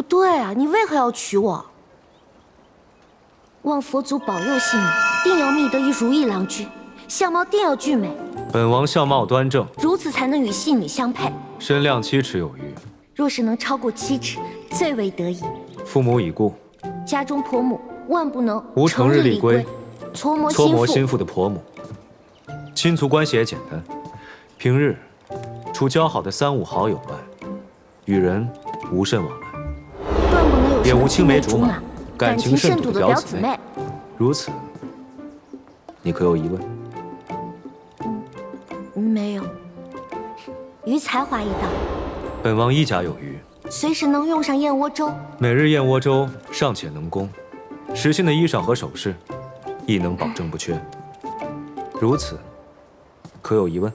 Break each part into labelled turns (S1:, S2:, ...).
S1: 对啊，你为何要娶我？望佛祖保佑信女，定要觅得一如意郎君，相貌定要俊美。
S2: 本王相貌端正，
S1: 如此才能与信女相配。
S2: 身量7尺有余，
S1: 若是能超过7尺，最为得意。
S2: 父母已故，
S1: 家中婆母万不能
S2: 无成日里归，
S1: 搓磨
S2: 心腹的婆母。亲族关系也简单，平日除交好的3、5好友外，与人无甚往来，
S1: 断不能有
S2: 也无青梅竹
S1: 马、
S2: 马、感情甚笃的表姊妹。如此，你可有疑问？
S1: 没有。于才华一道，
S2: 本王一甲有余，
S1: 随时能用上燕窝粥。
S2: 每日燕窝粥尚且能供，实信的衣裳和首饰亦能保证不缺。如此，可有疑问？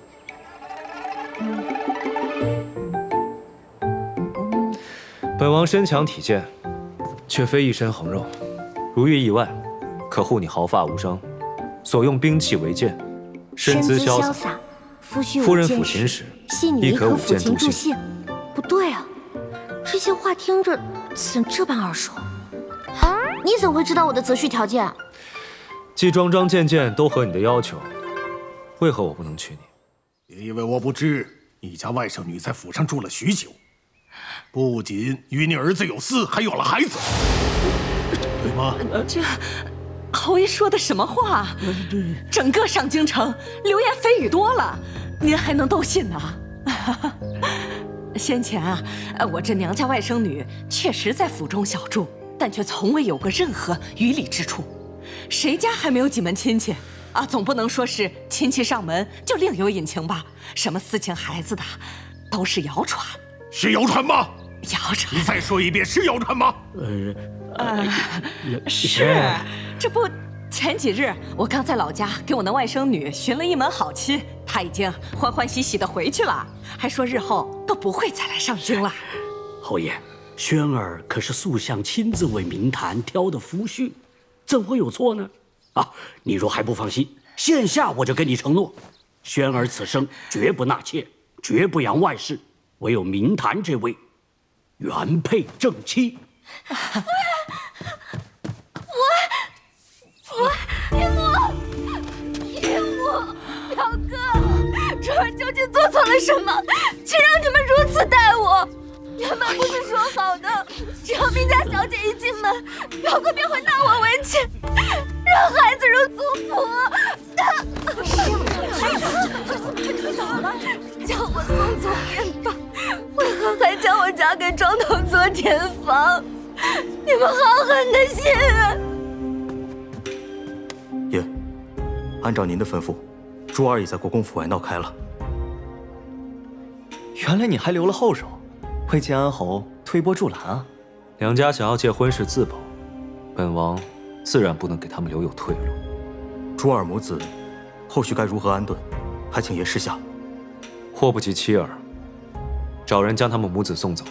S2: 本王身强体健，却非一身横肉。如遇意外，可护你毫发无伤。所用兵器为剑，身姿潇洒。夫人抚琴时，亦可舞剑助兴。
S1: 不对啊，这些话听着怎这般耳熟？你怎会知道我的择婿条件啊？
S2: 既桩桩件件都合你的要求，为何我不能娶你？
S3: 别以为我不知，你家外甥女在府上住了许久，不仅与你儿子有私，还有了孩子，对吗？
S4: 这侯爷说的什么话？整个上京城流言蜚语多了，您还能都信呢？先前啊，我这娘家外甥女确实在府中小住，但却从未有过任何于理之处。谁家还没有几门亲戚啊？总不能说是亲戚上门就另有隐情吧？什么私情孩子的，都是谣传。
S3: 是谣传吗？
S4: 谣传。
S3: 你再说一遍，是谣传吗？
S4: 是。这不，前几日我刚在老家给我那外甥女寻了一门好妻，她已经欢欢喜喜的回去了，还说日后都不会再来上京了。
S5: 侯爷，轩儿可是素相亲自为明坛挑的夫婿，怎会有错呢？啊，你若还不放心，现下我就跟你承诺，轩儿此生绝不纳妾，绝不扬外室，唯有明坛这位原配正妻。
S1: 岳母，表哥，珠儿究竟做错了什么，竟让你们如此待我？原本不是说好的，只要明家小姐一进门，表哥便会纳我为妾，让孩子入族谱。叫我送走便罢，为何还叫我嫁给庄头做田房？你们好狠的心啊！
S6: 爷，按照您的吩咐，珠儿已在国公府外闹开了。
S7: 原来你还留了后手，为建安侯推波助澜啊！
S2: 两家想要借婚事自保，本王自然不能给他们留有退路。
S6: 珠儿母子后续该如何安顿，还请爷示下。
S2: 祸不及妻儿，找人将他们母子送走，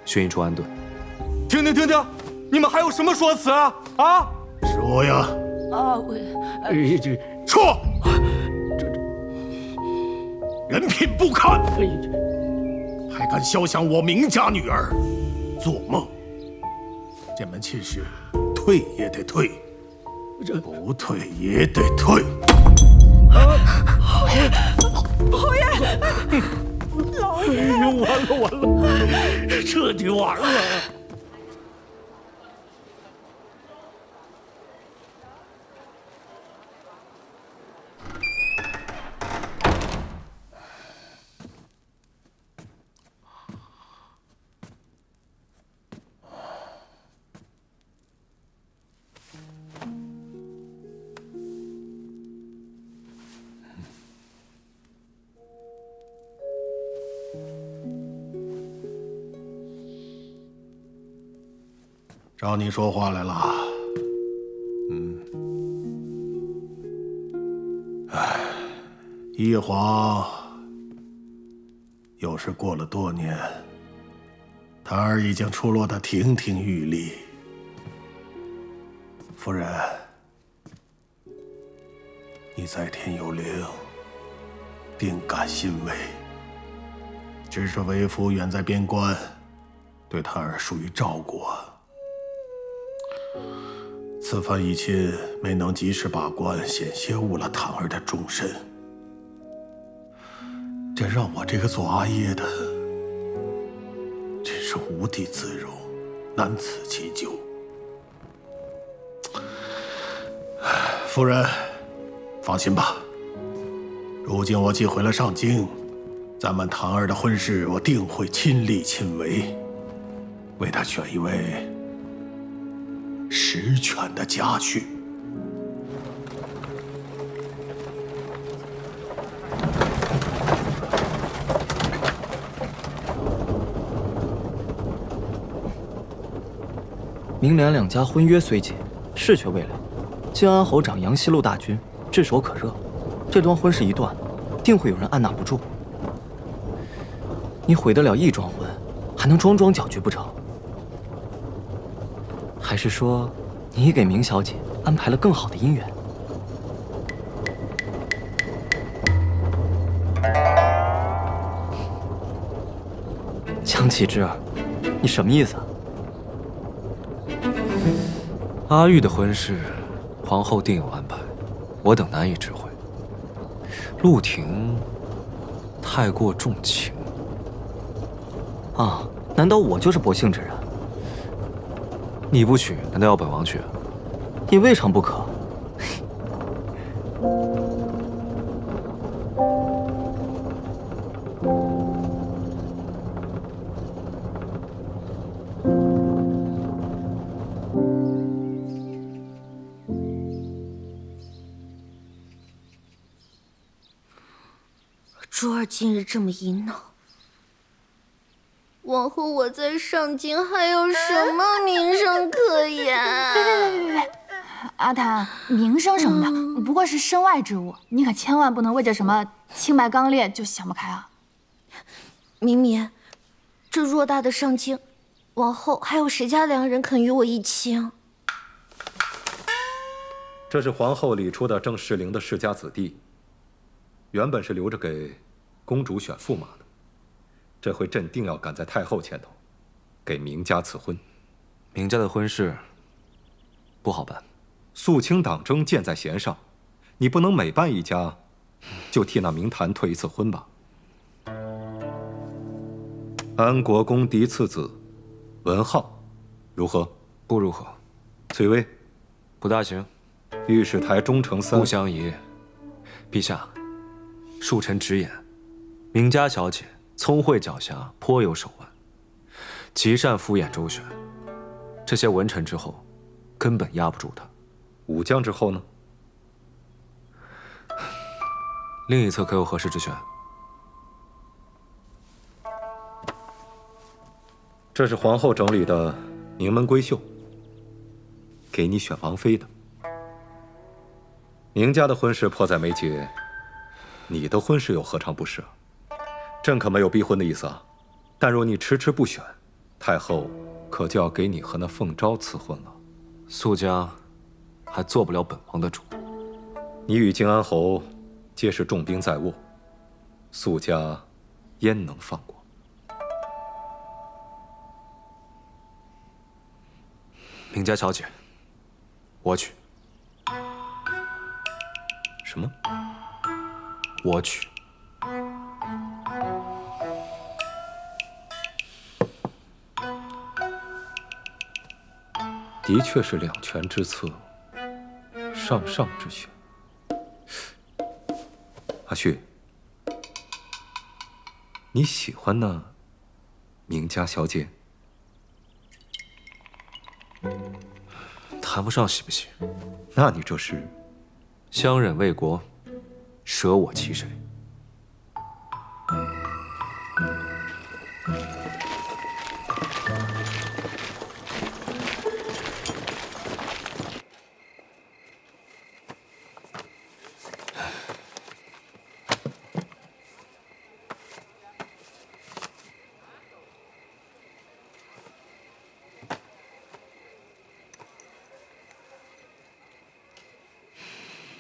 S2: 寻一处安顿。
S8: 停！你们还有什么说辞啊？啊！
S3: 说呀！说！人品不堪，还敢肖想我明家女儿，做梦！这门亲事，退也得退，不退也得退。
S4: 侯爷，老爷，
S5: 哎呦，完了，彻底完了。
S3: 找你说话来了。一晃又是过了多年，胎儿已经出落得亭亭玉立。夫人，你在天有灵，定感欣慰。只是为夫远在边关，对檀儿疏于照顾啊。此番一亲没能及时把关，险些误了檀儿的终身，这让我这个做阿爷的真是无地自容，难辞其咎。夫人，放心吧，如今我既回了上京，咱们檀儿的婚事我定会亲力亲为，为她选一位实权的家婿。
S7: 明良两家婚约虽结，事却未了。晋安侯长杨西路大军炙手可热，这桩婚事一断，定会有人按捺不住。你毁得了一桩婚，还能桩桩搅局不成？还是说，你给明小姐安排了更好的姻缘？江启之儿，你什么意思啊？
S2: 阿玉的婚事，皇后定有安排，我等难以知会。陆廷太过重情
S7: 啊？难道我就是薄幸之人？
S2: 你不娶，难道要本王娶？
S7: 你未尝不可。
S1: 珠儿今日这么一闹，往后我在上京还有什么名声可言？
S9: 别！阿檀，名声什么的，不过是身外之物，你可千万不能为这什么清白刚烈就想不开啊！
S1: 明明，这偌大的上京，往后还有谁家良人肯与我一亲？
S10: 这是皇后理出的正适龄的世家子弟，原本是留着给公主选驸马的，这回朕定要赶在太后前头，给明家赐婚。
S2: 明家的婚事不好办，
S10: 肃清党争箭在弦上，你不能每办一家，就替那明坛退一次婚吧？安国公嫡次子文浩，如何？
S2: 不如何？
S10: 翠微，
S2: 不大行。
S10: 御史台忠诚三，
S2: 不相宜。陛下，恕臣直言，明家小姐聪慧狡黠，颇有手腕，极善敷衍周旋。这些文臣之后，根本压不住她。
S10: 武将之后呢？
S2: 另一侧可有合适之选？
S10: 这是皇后整理的名门闺秀，给你选王妃的。宁家的婚事迫在眉睫，你的婚事又何尝不是？朕可没有逼婚的意思啊，但若你迟迟不选，太后可就要给你和那凤昭赐婚了。
S2: 苏家还做不了本王的主。
S10: 你与靖安侯皆是重兵在握，苏家焉能放过？
S2: 明家小姐，我娶。
S10: 什么？
S2: 我娶。
S10: 的确是两全之策，上上之选。阿旭，你喜欢那明家小姐？
S2: 谈不上喜不喜，
S10: 那你这是
S2: 相忍为国，舍我其谁？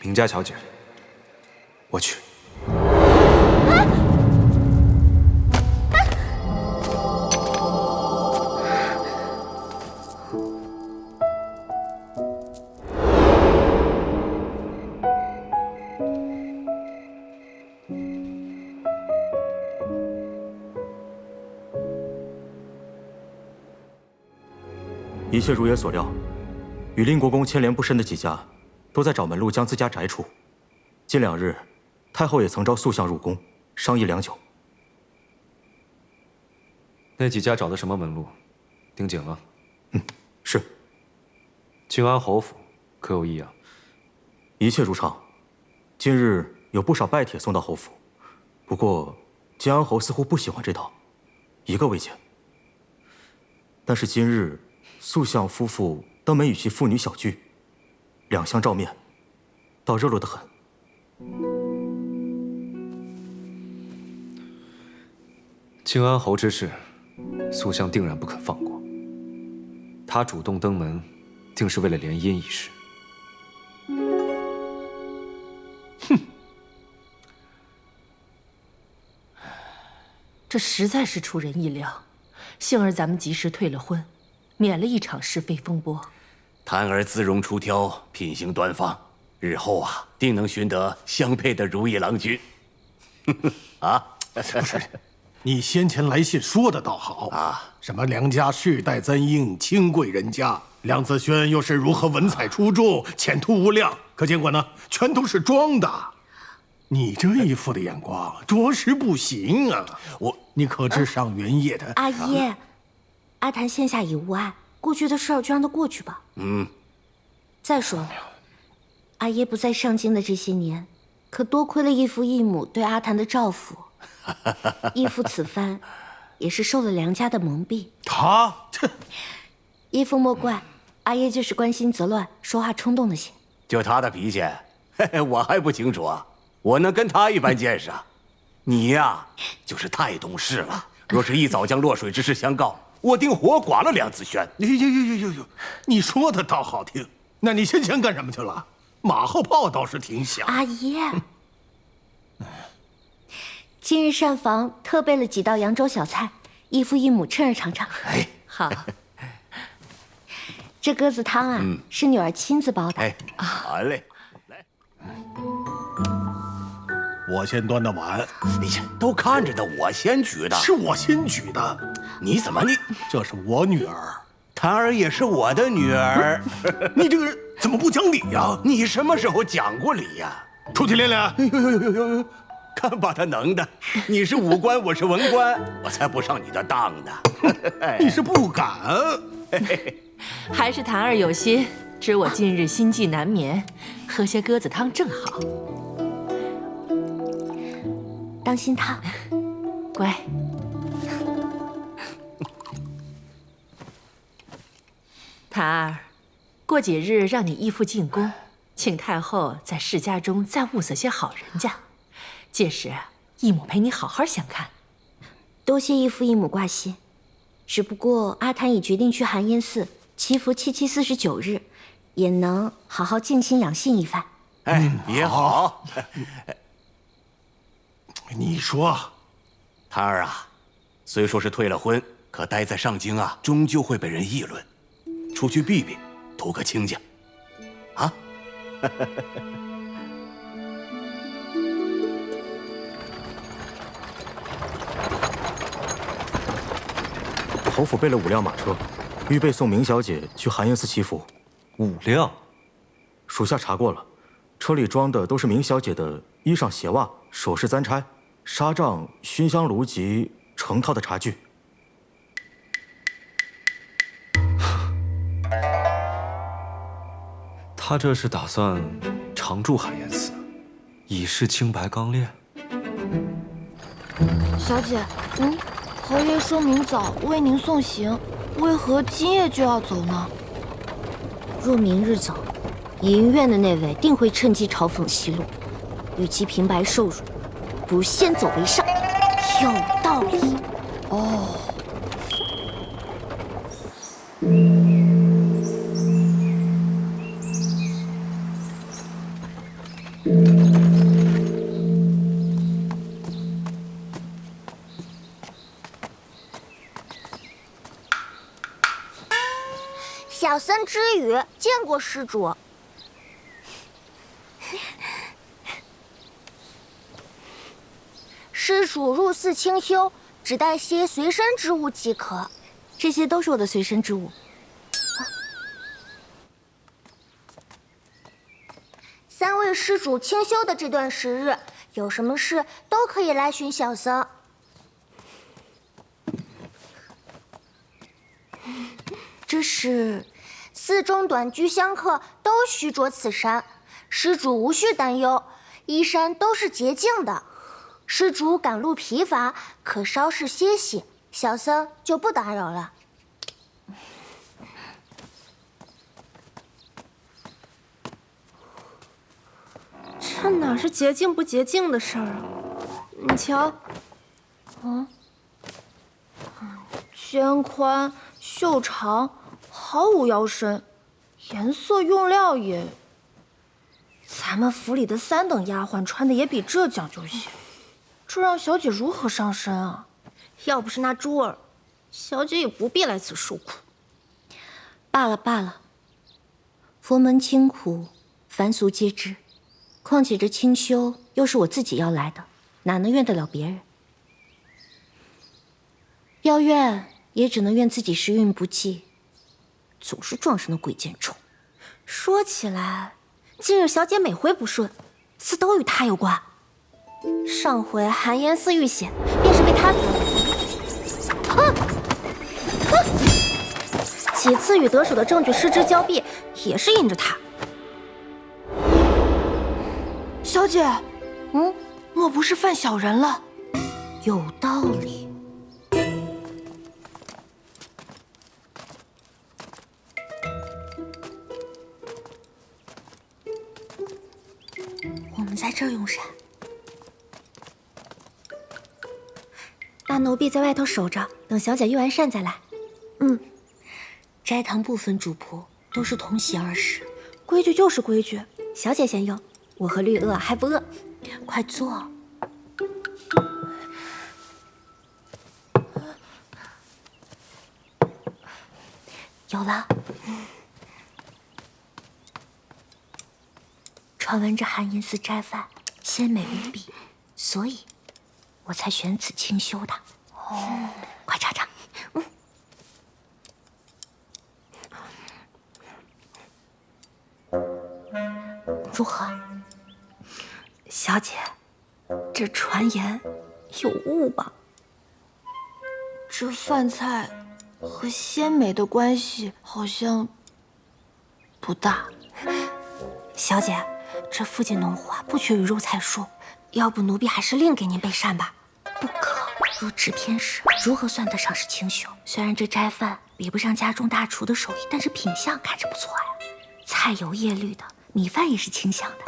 S2: 明家小姐，我娶。
S6: 一切如爷所料，与令国公牵连不深的几家，都在找门路将自家摘除。近2日，太后也曾召塑相入宫，商议良久。
S2: 那几家找的什么门路？盯紧了。
S6: 是。
S2: 靖安侯府可有异样？
S6: 一切如常。近日有不少拜帖送到侯府，不过靖安侯似乎不喜欢这套，一个未见。但是今日塑相夫妇登门与其父女小聚，2相照面，倒热络得很。
S2: 靖安侯之事，塑相定然不肯放过。他主动登门，定是为了联姻一事。
S4: 这实在是出人意料。幸而咱们及时退了婚，免了一场是非风波。
S5: 檀儿姿容出挑，品行端方，日后啊，定能寻得相配的如意郎君。啊，
S3: 不是，你先前来信说的倒好啊，什么梁家世代簪缨，清贵人家，梁子轩又是如何文采出众，前途无量。可结果呢，全都是装的。你这一副的眼光，着实不行啊！你可知上元夜的
S1: 阿姨，阿谭线下已无碍，过去的事儿就让他过去吧。再说了，阿爷不在上京的这些年，可多亏了义父义母对阿谭的照拂。义父此番也是受了梁家的蒙蔽。义父莫怪，阿爷就是关心则乱，说话冲动的些。
S5: 就他的脾气，我还不清楚啊。我能跟他一般见识啊？你呀，就是太懂事了。若是一早将落水之事相告，我定活剐了梁子轩。
S3: 呦，你说的倒好听。那你先前干什么去了？马后炮倒是挺响。
S1: 阿姨，今日膳房特备了几道扬州小菜，义父义母趁热尝尝。
S5: 哎，
S4: 好。
S1: 这鸽子汤啊，是女儿亲自煲的。
S5: 哎，好嘞。
S3: 我先端的碗，
S5: 哎呀，都看着的，我先举的。
S3: 是我先举的。
S5: 你怎么
S3: 这是我女儿，
S5: 檀儿也是我的女儿。
S3: 你这个人怎么不讲理呀？
S5: 你什么时候讲过理呀？
S3: 出去练练。
S5: 呦，看把他能的！你是武官，我是文官，我才不上你的当呢。
S3: 你是不敢。
S4: 还是檀儿有心，知我近日心悸难眠，喝些鸽子汤正好。
S1: 当心烫，
S4: 乖。檀儿，过几日让你义父进宫，请太后在世家中再物色些好人家，届时义母陪你好好相看。
S1: 多谢义父义母挂心，只不过阿谭已决定去寒烟寺祈福7期49日，也能好好静心养性一番。
S5: 哎，也好。
S3: 你说，
S5: 檀儿啊，虽说是退了婚，可待在上京啊，终究会被人议论。出去避避，图个清静，啊！
S6: 侯府备了5辆马车，预备送明小姐去寒烟寺祈福。
S2: 5辆，
S6: 属下查过了，车里装的都是明小姐的衣裳、鞋袜、首饰、簪钗、纱帐、熏香炉及成套的茶具。
S2: 他这是打算常驻寒烟寺，以示清白刚烈。
S9: 小姐，侯爷说明早为您送行，为何今夜就要走呢？
S1: 若明日走，银院的那位定会趁机嘲讽奚落，与其平白受辱，不如先走为上。有道理。哦。
S11: 小僧知语，见过施主。施主入寺清修，只带些随身之物即可。
S1: 这些都是我的随身之物。
S11: 施主清修的这段时日，有什么事都可以来寻小僧。这是寺中短居香客都须着此衫，施主无需担忧，衣衫都是洁净的。施主赶路疲乏，可稍事歇息，小僧就不打扰了。
S12: 这哪是洁净不洁净的事儿啊？你瞧，肩宽袖长，毫无腰身，颜色用料也……咱们府里的3等丫鬟穿的也比这讲究些，这让小姐如何上身啊？要不是那珠儿，小姐也不必来此受苦。
S13: 罢了罢了，佛门清苦，凡俗皆知。况且这清修又是我自己要来的，哪能怨得了别人？要怨也只能怨自己时运不济，总是撞上那鬼见愁。
S12: 说起来，今日小姐每回不顺，似都与她有关。上回寒烟寺遇险，便是被她几次与得手的证据失之交臂，也是因着她。
S4: 小姐，莫不是犯小人了？
S13: 有道理。我们在这儿用膳。
S12: 那奴婢在外头守着，等小姐用完膳再来。
S13: 斋堂不分主仆，都是同席而食。
S12: 规矩就是规矩，小姐先用，我和绿萼还不饿。
S13: 快坐。有了。传闻这寒烟寺斋饭鲜美无比，所以我才选此清修的。快尝尝。如何？
S12: 小姐，这传言有误吧？这饭菜和鲜美的关系好像不大。小姐，这附近农户不缺鱼肉菜蔬，要不奴婢还是另给您备膳吧。
S13: 不可，若只偏食，如何算得上是清修？虽然这斋饭比不上家中大厨的手艺，但是品相看着不错呀。菜油叶绿的，米饭也是清香的。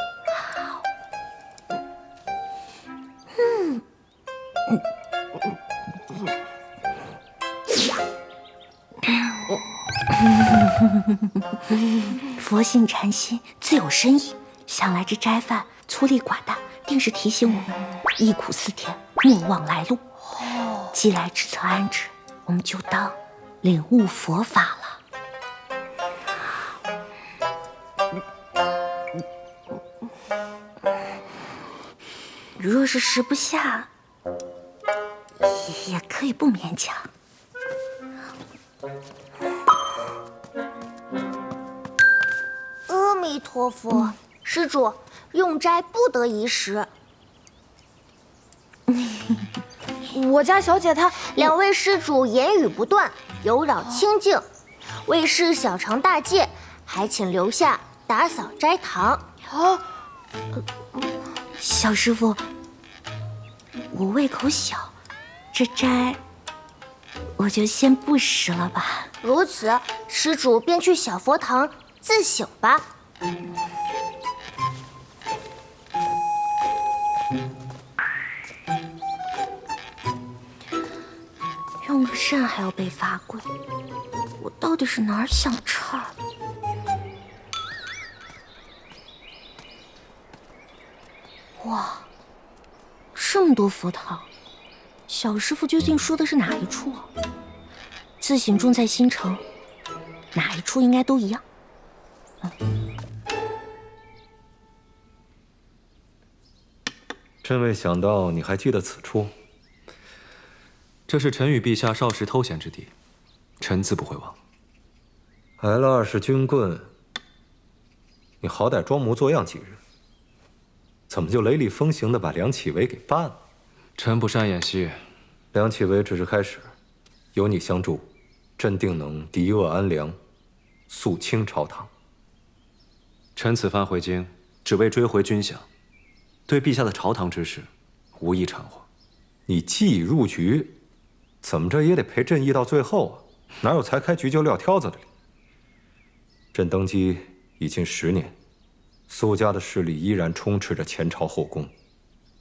S13: 佛性禅心，自有深意。想来这斋饭粗粝寡淡，定是提醒我们忆苦思甜，莫忘来路。既来之则安之，我们就当领悟佛法了。若是食不下，也可以不勉强。
S11: 阿弥陀佛，施主，用斋不得宜食。
S12: 我家小姐她
S11: 2位施主言语不断，有扰清静，为师小惩大戒，还请留下打扫斋堂。
S13: 小师傅，我胃口小，这斋我就先不食了吧。
S11: 如此，施主便去小佛堂自省吧。
S13: 用个膳还要被罚跪，我到底是哪儿想岔了？哇，这么多佛堂，小师傅究竟说的是哪一处啊？自省重在心诚，哪一处应该都一样。
S10: 真未想到你还记得此处。
S2: 这是臣与陛下少时偷闲之地，臣自不会忘。
S10: 挨了20军棍，你好歹装模作样几日。怎么就雷厉风行的把梁启维给办了？
S2: 臣不善演戏，
S10: 梁启维只是开始，有你相助，朕定能敌恶安良，肃清朝堂。
S2: 臣此番回京，只为追回军饷，对陛下的朝堂之事，无意掺和。
S10: 你既已入局，怎么着也得陪朕议到最后啊！哪有才开局就撂挑子的理？朕登基已近10年，苏家的势力依然充斥着前朝后宫，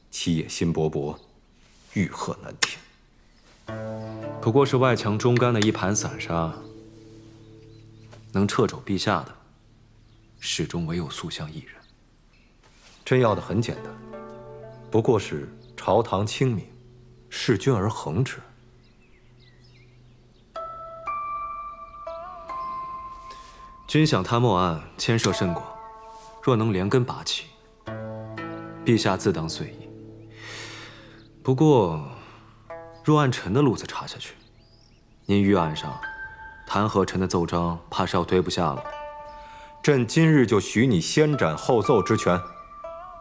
S10: 其野心勃勃，欲壑难填。
S2: 不过是外强中干的一盘散沙，能掣肘陛下的，始终唯有肃相一人。
S10: 朕要的很简单，不过是朝堂清明，弑君而恒之。
S2: 军饷贪墨案牵涉甚广，若能连根拔起，陛下自当遂意。不过，若按臣的路子查下去，您御案上弹劾臣的奏章，怕是要堆不下了。
S10: 朕今日就许你先斩后奏之权，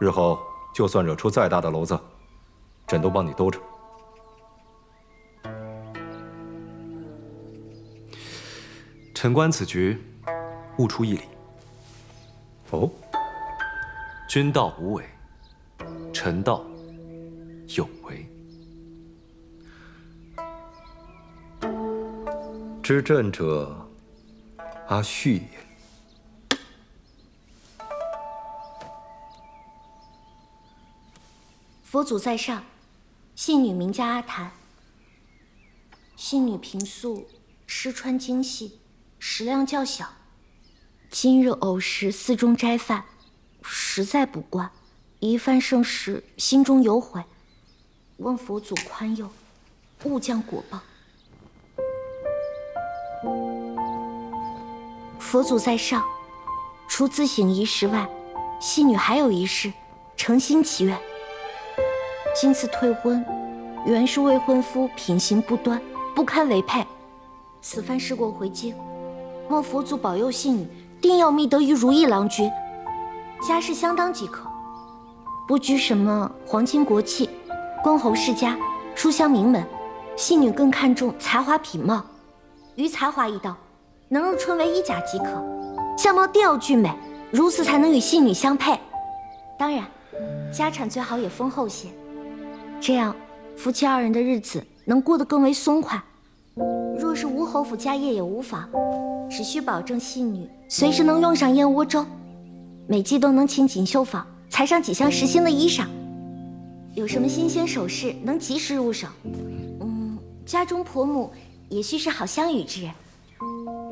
S10: 日后就算惹出再大的篓子，朕都帮你兜着。
S2: 臣观此局，悟出一理。
S10: 哦，
S2: 君道无为，臣道有为。
S10: 知朕者，阿旭也。
S13: 佛祖在上，信女名叫阿檀。信女平素诗川精细，食量较小，今日偶食寺中斋饭，实在不惯，一饭盛食，心中有悔，望佛祖宽宥，勿降果报。佛祖在上，除自省一事外，信女还有一事，诚心祈愿。今次退婚，原是未婚夫品行不端，不堪为配。此番事过回京，望佛祖保佑信女，定要觅得于如意郎君，家世相当即可，不拘什么皇亲国戚、公侯世家、书香名门。信女更看重才华品貌，于才华一道，能入春为一甲即可，相貌定要俊美，如此才能与信女相配。当然，家产最好也丰厚些。这样，夫妻二人的日子能过得更为松快。若是吴侯府家业也无妨，只需保证信女随时能用上燕窝粥，每季都能请锦绣坊裁上几项时兴的衣裳。有什么新鲜首饰能及时入手。家中婆母也须是好相与之人，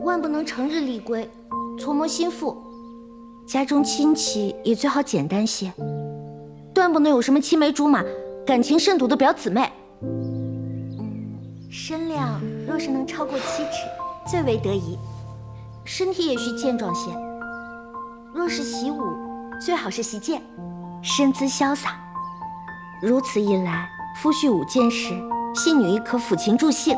S13: 万不能成日立规，搓磨心腹。家中亲戚也最好简单些，断不能有什么青梅竹马、感情甚笃的表姊妹。身量若是能超过7尺，最为得宜。身体也需健壮些。若是习武，最好是习剑，身姿潇洒。如此一来，夫婿舞剑时，信女亦可抚琴助兴。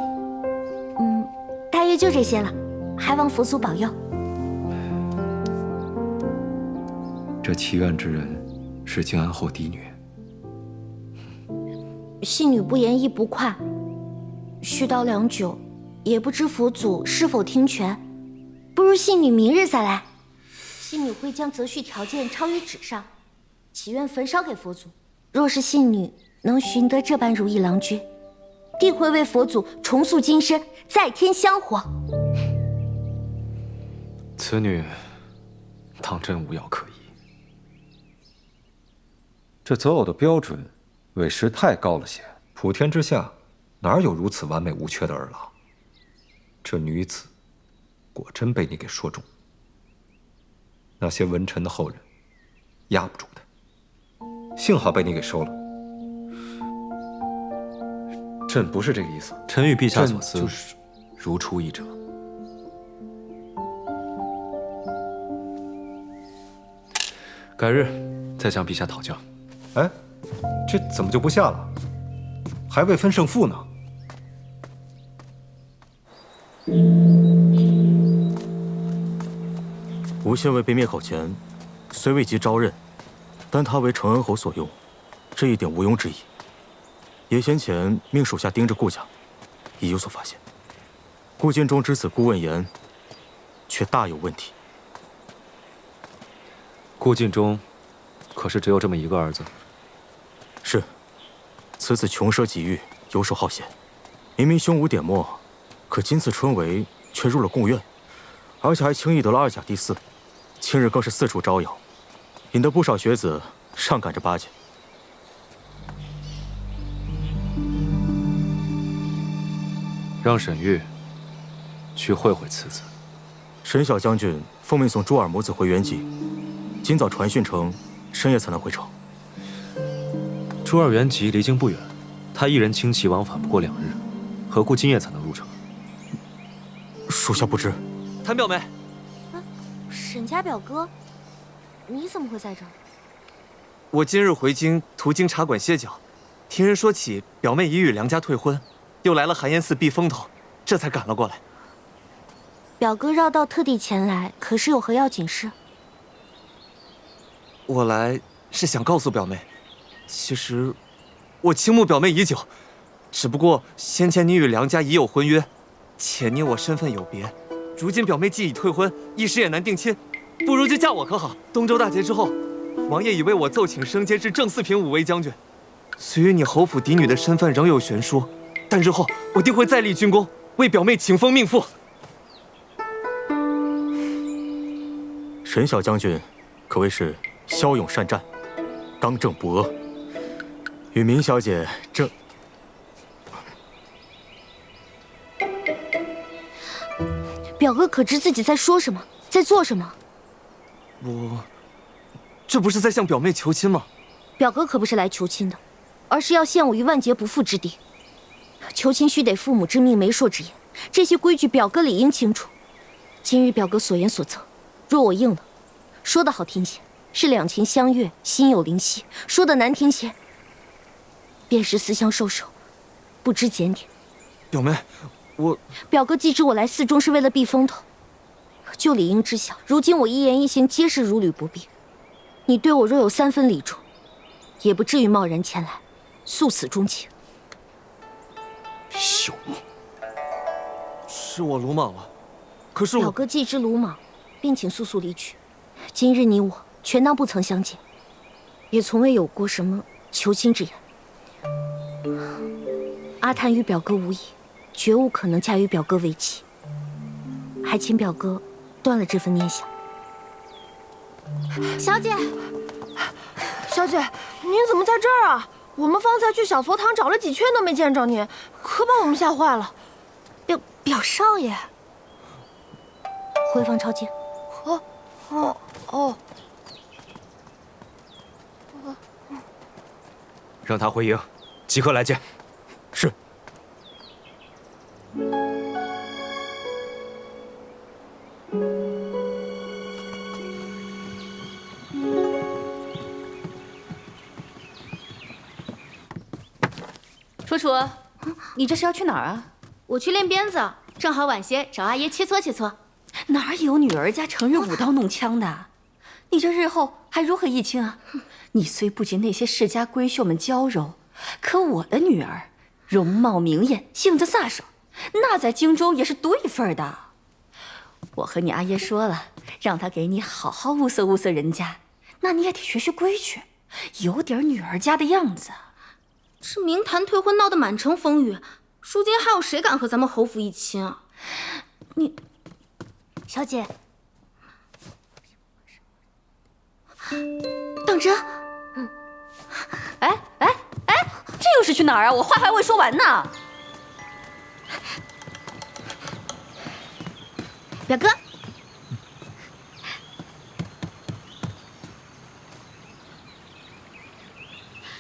S13: 大约就这些了，还望佛祖保佑。
S10: 这祈愿之人是靖安后嫡女。
S13: 信女不言亦不快，絮叨良久，也不知佛祖是否听权。不如信女明日再来，信女会将择婿条件抄于纸上，祈愿焚烧给佛祖。若是信女能寻得这般如意郎君，定会为佛祖重塑金身，再添香火。
S2: 此女，当真无药可医。
S10: 这择偶的标准，委实太高了些。普天之下，哪有如此完美无缺的儿郎？这女子，果真被你给说中。那些文臣的后人，压不住她。幸好被你给收了。朕不是这个意思。
S2: 臣与陛下所思，如出一辙。改日再向陛下讨教。
S10: 哎，这怎么就不下了？还未分胜负呢。
S6: 吴县尉被灭口前，虽未及招认，但他为承恩侯所用，这一点毋庸置疑。也先前命属下盯着顾家，已有所发现。顾建中之子顾问言，却大有问题。
S2: 顾晋中，可是只有这么一个儿子？
S6: 是，此子穷奢极欲，游手好闲，明明胸无点墨，可今次春闱却入了贡院，而且还轻易得了2甲第4，近日更是四处招摇，引得不少学子上赶着巴结。
S2: 让沈玉去会会此子。
S6: 沈小将军奉命送珠儿母子回原籍，今早传讯称深夜才能回城。
S2: 珠儿原籍离京不远，他一人轻骑往返不过2日，何故今夜才能入城？
S6: 属下不知。
S7: 谭表妹，
S11: 沈家表哥，你怎么会在这儿？
S7: 我今日回京，途经茶馆歇脚，听人说起表妹已与梁家退婚，又来了寒烟寺避风头，这才赶了过来。
S11: 表哥绕道特地前来，可是有何要紧事？
S7: 我来是想告诉表妹，其实我倾慕表妹已久，只不过先前你与梁家已有婚约，且你我身份有别，如今表妹既已退婚，一时也难定亲，不如就嫁我可好？东周大捷之后，王爷已为我奏请升阶至正4品武卫将军，虽与你侯府嫡女的身份仍有悬殊，但日后我定会再立军功，为表妹请封命妇。
S6: 沈小将军可谓是骁勇善战，刚正不阿，与明小姐这……
S11: 表哥可知自己在说什么，在做什么？
S7: 这不是在向表妹求亲吗？
S11: 表哥可不是来求亲的，而是要陷我于万劫不复之地。求亲须得父母之命、媒妁之言，这些规矩表哥理应清楚。今日表哥所言所策，若我应了，说的好听些是两情相悦，心有灵犀；说的难听些，便是私相授受，不知检点。
S7: 表妹，
S11: 表哥既知我来寺中是为了避风头，就理应知晓，如今我一言一行皆是如履薄冰。你对我若有3分礼重，也不至于贸然前来，速死终情。
S6: 朽木，
S7: 是我鲁莽了，可是我……
S11: 表哥既知鲁莽，便请速速离去。今日你我全当不曾相见，也从未有过什么求亲之言。阿谭与表哥无异，绝无可能嫁与表哥为妻，还请表哥断了这份念想。小姐，
S12: 小姐，您怎么在这儿啊？我们方才去小佛堂找了几圈都没见着您，可把我们吓坏了。
S11: 表少爷，回房朝见。
S2: 让他回营，即刻来见。
S6: 是。
S1: 楚楚，你这是要去哪儿啊？我去练鞭子，正好晚些找阿爷切磋切磋。
S4: 哪有女儿家成日舞刀弄枪的？你这日后还如何议亲啊？你虽不及那些世家闺秀们娇柔，可我的女儿容貌明艳，性子飒爽，那在荆州也是独一份的。我和你阿爷说了，让他给你好好物色物色人家，那你也得学学规矩，有点女儿家的样子。
S1: 这明坛退婚闹得满城风雨，如今还有谁敢和咱们侯府议亲啊？
S11: 你，小姐，当真？
S4: 哎，这又是去哪儿啊？我话还未说完呢。
S11: 表哥，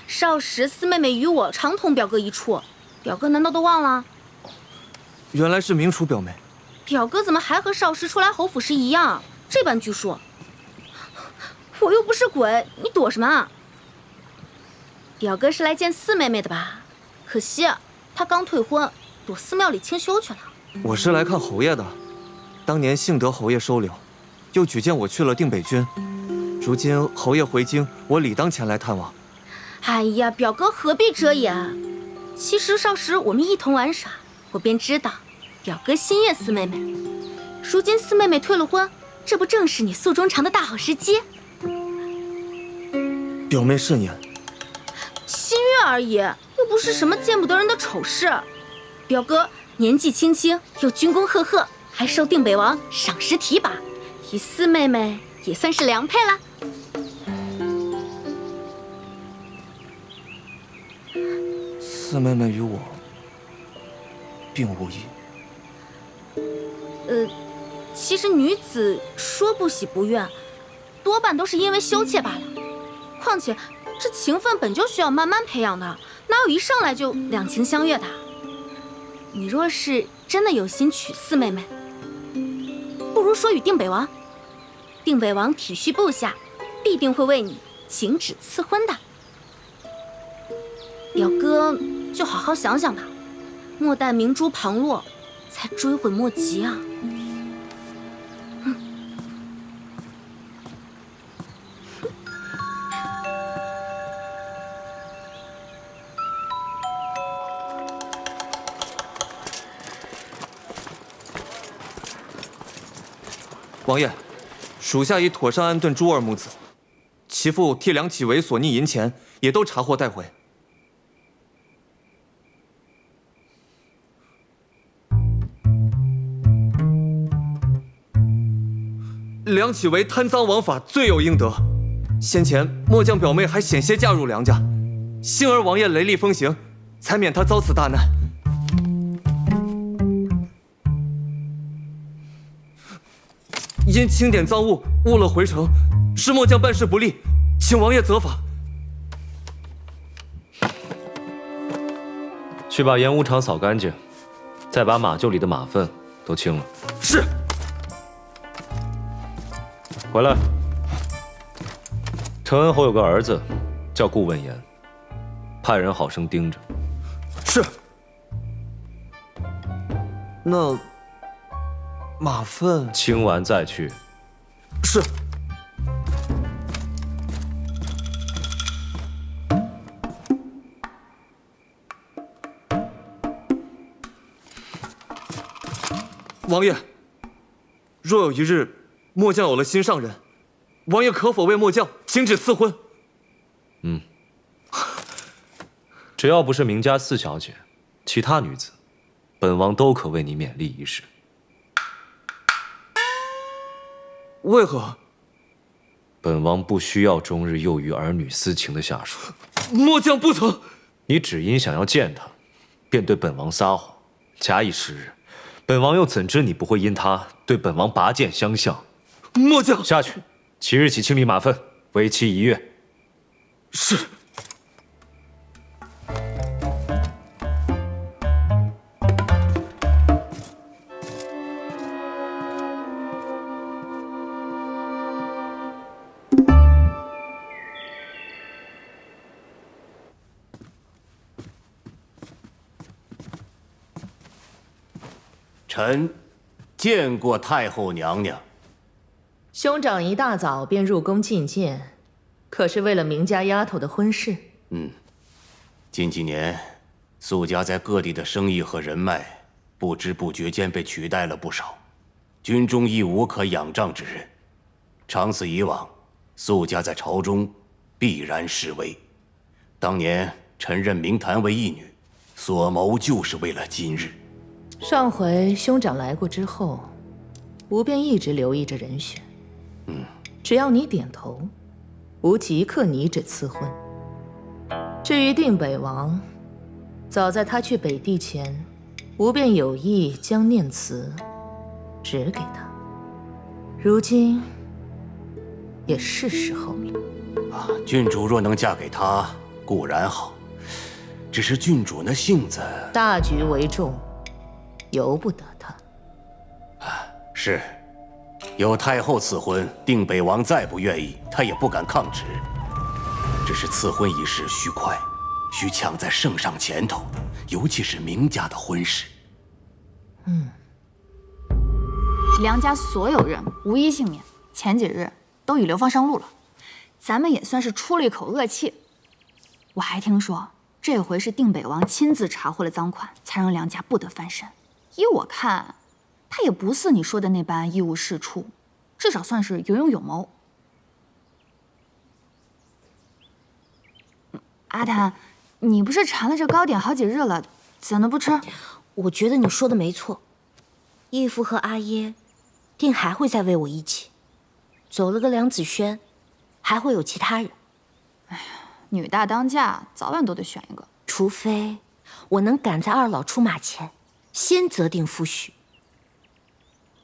S1: 少时四妹妹与我常同表哥一处，表哥难道都忘了？
S7: 原来是明楚表妹。
S1: 表哥怎么还和少时初来侯府时一样，这般拘束？我又不是鬼，你躲什么啊？表哥是来见四妹妹的吧？可惜他刚退婚，躲寺庙里清修去了。
S7: 我是来看侯爷的，当年幸得侯爷收留，又举荐我去了定北军，如今侯爷回京，我理当前来探望。
S1: 哎呀，表哥何必遮掩？其实少时我们一同玩耍，我便知道表哥心悦四妹妹。如今四妹妹退了婚，这不正是你诉衷肠的大好时机？
S7: 表妹慎言。
S1: 心悦而已，又不是什么见不得人的丑事。表哥年纪轻轻，又军功赫赫，还受定北王赏识提拔，与四妹妹也算是良配了。
S7: 四妹妹与我并无异。
S1: 其实女子说不喜不愿，多半都是因为羞怯罢了。况且这情分本就需要慢慢培养的，哪有一上来就两情相悦的？你若是真的有心娶四妹妹，不如说与定北王。定北王体恤部下，必定会为你请旨赐婚的。表哥就好好想想吧，莫待明珠旁落，才追悔莫及啊！
S7: 王爷，属下已妥善安顿珠儿母子，其父替梁启为所逆银钱也都查获带回。梁启为贪赃枉法，罪有应得。先前末将表妹还险些嫁入梁家，幸而王爷雷厉风行，才免他遭此大难。因清点赃物误了回城，是末将办事不力，请王爷责罚。
S2: 去把盐务场扫干净，再把马厩里的马粪都清了。
S7: 是。
S2: 回来。承恩侯有个儿子，叫顾问言，派人好生盯着。
S7: 是。那马粪
S2: 清完再去。
S7: 是。王爷，若有一日末将有了心上人，王爷可否为末将请旨赐婚？
S2: 只要不是明家四小姐，其他女子，本王都可为你勉励一时。
S7: 为何？
S2: 本王不需要终日囿于儿女私情的下属。
S7: 末将不曾。
S2: 你只因想要见他，便对本王撒谎，假以时日，本王又怎知你不会因他对本王拔剑相向？
S7: 末将
S2: 下去，即日起清理马粪，为期1月。
S7: 是。
S14: 臣见过太后娘娘。
S15: 兄长一大早便入宫觐见，可是为了明家丫头的婚事？
S14: 近几年，苏家在各地的生意和人脉，不知不觉间被取代了不少，军中亦无可仰仗之人。长此以往，苏家在朝中必然式微。当年臣任明坛为义女，所谋就是为了今日。
S15: 上回兄长来过之后，吾便一直留意着人选。只要你点头，吾即刻拟旨赐婚。至于定北王，早在他去北地前，吾便有意将念慈指给他。如今也是时候了。
S14: 郡主若能嫁给他，固然好，只是郡主那性子，
S15: 大局为重，由不得他。
S14: 是，有太后赐婚，定北王再不愿意，他也不敢抗旨。只是赐婚一事需快，需抢在圣上前头，尤其是明家的婚事。
S9: 梁家所有人无一幸免，前几日都已流放上路了。咱们也算是出了一口恶气。我还听说这回是定北王亲自查获了赃款，才让梁家不得翻身。依我看，他也不似你说的那般一无是处，至少算是有勇有谋。阿谭，你不是馋了这糕点好几日了，怎能不吃？
S13: 我觉得你说的没错，义父和阿耶定还会再为我一起。走了个梁子轩，还会有其他人。
S9: 哎呀，女大当嫁，早晚都得选一个。
S13: 除非我能赶在二老出马前，先择定夫婿。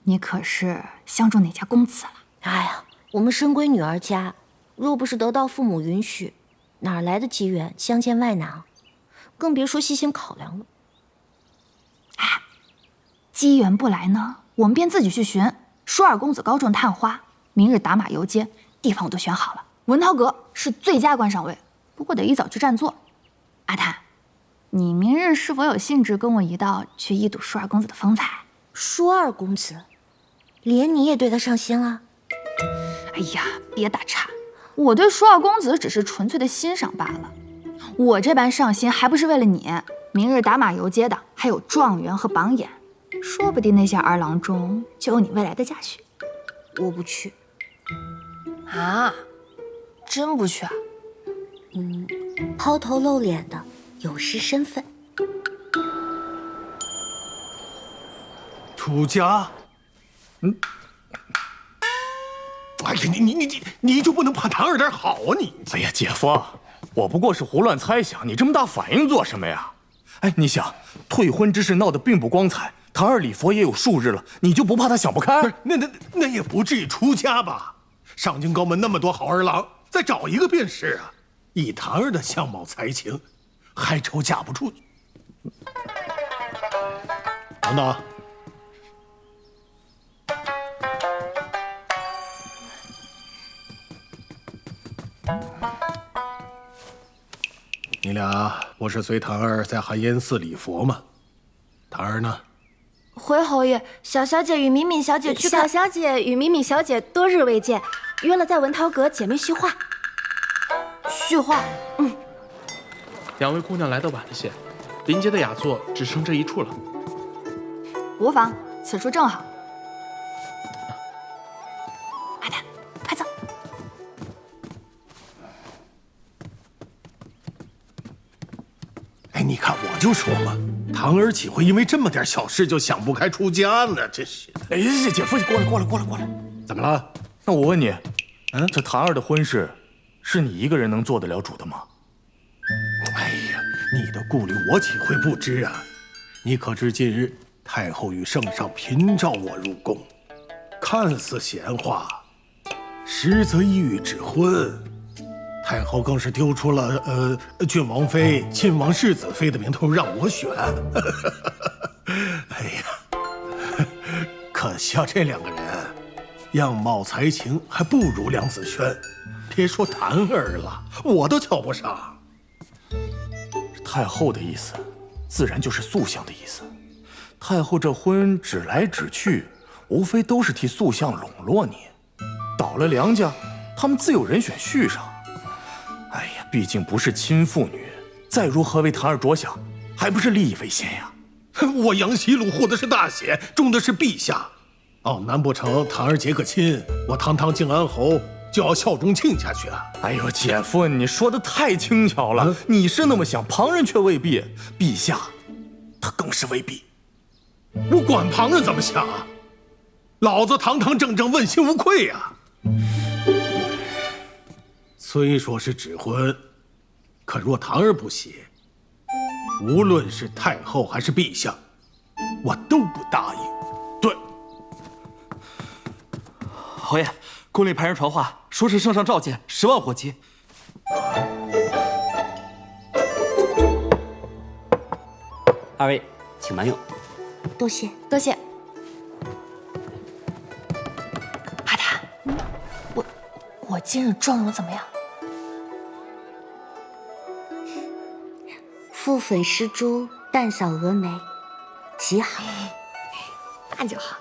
S9: 你可是相中哪家公子了？
S13: 哎呀，我们深闺女儿家，若不是得到父母允许，哪来的机缘相见外男？更别说细心考量了。
S9: 哎，机缘不来呢，我们便自己去寻。舒二公子高中探花，明日打马游街，地方我都选好了。文涛阁是最佳观赏位，不过得一早去占座。阿谭，你明日是否有兴致跟我一道去一睹舒二公子的风采？
S13: 舒二公子，连你也对他上心了？
S9: 哎呀，别打岔，我对舒二公子只是纯粹的欣赏罢了。我这般上心还不是为了你？明日打马游街的还有状元和榜眼，说不定那些儿郎中就有你未来的佳婿。
S13: 我不去。
S12: 啊？真不去啊？
S13: 抛头露脸的有失身份。
S3: 出家？哎呀，你就不能怕谭儿点好啊你？
S6: 哎呀，姐夫，我不过是胡乱猜想，你这么大反应做什么呀？哎，你想，退婚之事闹得并不光彩，谭儿礼佛也有数日了，你就不怕他想不开？
S3: 不是，那也不至于出家吧？上京高门那么多好儿郎，再找一个便是啊。以谭儿的相貌才情，还愁嫁不出去？等等。你俩不是随谭儿在寒烟寺礼佛吗？谭儿呢？
S12: 回侯爷，小小姐与敏敏小姐去看。
S16: 小小姐与敏敏小姐多日未见，约了在文涛阁姐妹叙话。
S12: 叙话，
S17: 两位姑娘来得晚了些，临街的雅座只剩这一处了。
S9: 无妨，此处正好。阿谭，快走。
S3: 哎，你看，我就说嘛，唐儿岂会因为这么点小事就想不开出家呢？真是！
S6: 哎，姐夫，过来！
S3: 怎么了？
S6: 那我问你，这谭儿的婚事，是你一个人能做得了主的吗？
S3: 哎呀，你的顾虑我岂会不知啊？你可知近日太后与圣上频召我入宫，看似闲话，实则意欲指婚。太后更是丢出了郡王妃、亲王世子妃的名头让我选。哎呀，可笑这两个人，样貌才情还不如梁子轩，别说谭儿了，我都瞧不上。
S6: 太后的意思，自然就是素相的意思。太后这婚指来指去，无非都是替素相笼络你。倒了梁家，他们自有人选续上。哎呀，毕竟不是亲父女，再如何为谭儿着想，还不是利益为先呀？
S3: 我杨希鲁护的是大显，重的是陛下。哦，难不成谭儿结个亲，我堂堂靖安侯就要效忠亲下去啊？
S6: 哎呦，姐夫，你说的太轻巧了。你是那么想，旁人却未必。陛下，他更是未必。
S3: 我管旁人怎么想啊？老子堂堂正正，问心无愧呀。虽说是指婚，可若谭儿不喜，无论是太后还是陛下，我都不答应。
S6: 对，
S7: 侯爷，宫里派人传话，说是圣上召见10万火急。
S5: 二位，请慢用。
S13: 多谢。
S9: 阿谭，我今日妆容怎么样？
S13: 敷粉施朱，淡扫蛾眉，极好。
S9: 那就好。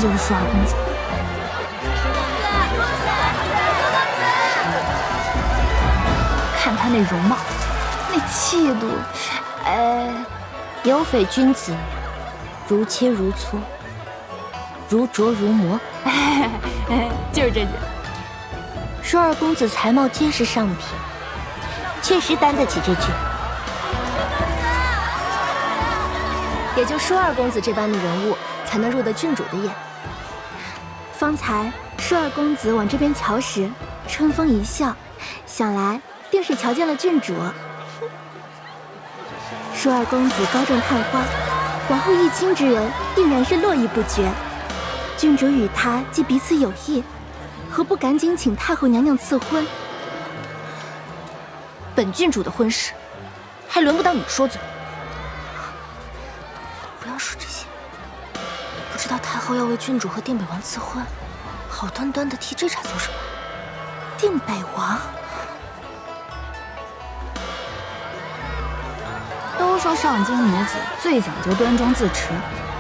S9: 这就是舒二公子。看他那容貌，那气度，
S13: 有匪君子，如切如磋，如琢如磨。
S9: 就是这句。
S13: 舒二公子才貌皆是上品，确实担得起这句。
S16: 也就舒二公子这般的人物，才能入得郡主的眼。方才舒二公子往这边瞧时，春风一笑，想来定是瞧见了郡主。舒二公子高中探花，往后一亲之人，定然是络绎不绝。郡主与他既彼此有意，何不赶紧请太后娘娘赐婚？
S12: 本郡主的婚事，还轮不到你说嘴。
S16: 不要说这些，你不知道太后要为郡主和定北王赐婚，好端端的提这茬做什么？定北王？
S9: 都说上京女子最讲究端庄自持，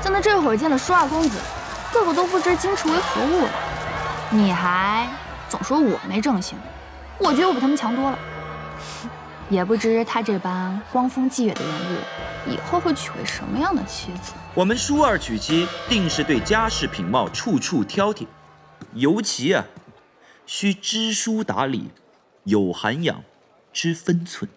S9: 怎么这会儿见了舒二公子，个个都不知矜持为何物了？你还总说我没正形，我觉得我比他们强多了。也不知他这般光风霁月的人物，以后会娶回什么样的妻子？
S18: 我们舒二娶妻，定是对家世品貌处处挑剔，尤其需知书达理，有涵养，知分寸。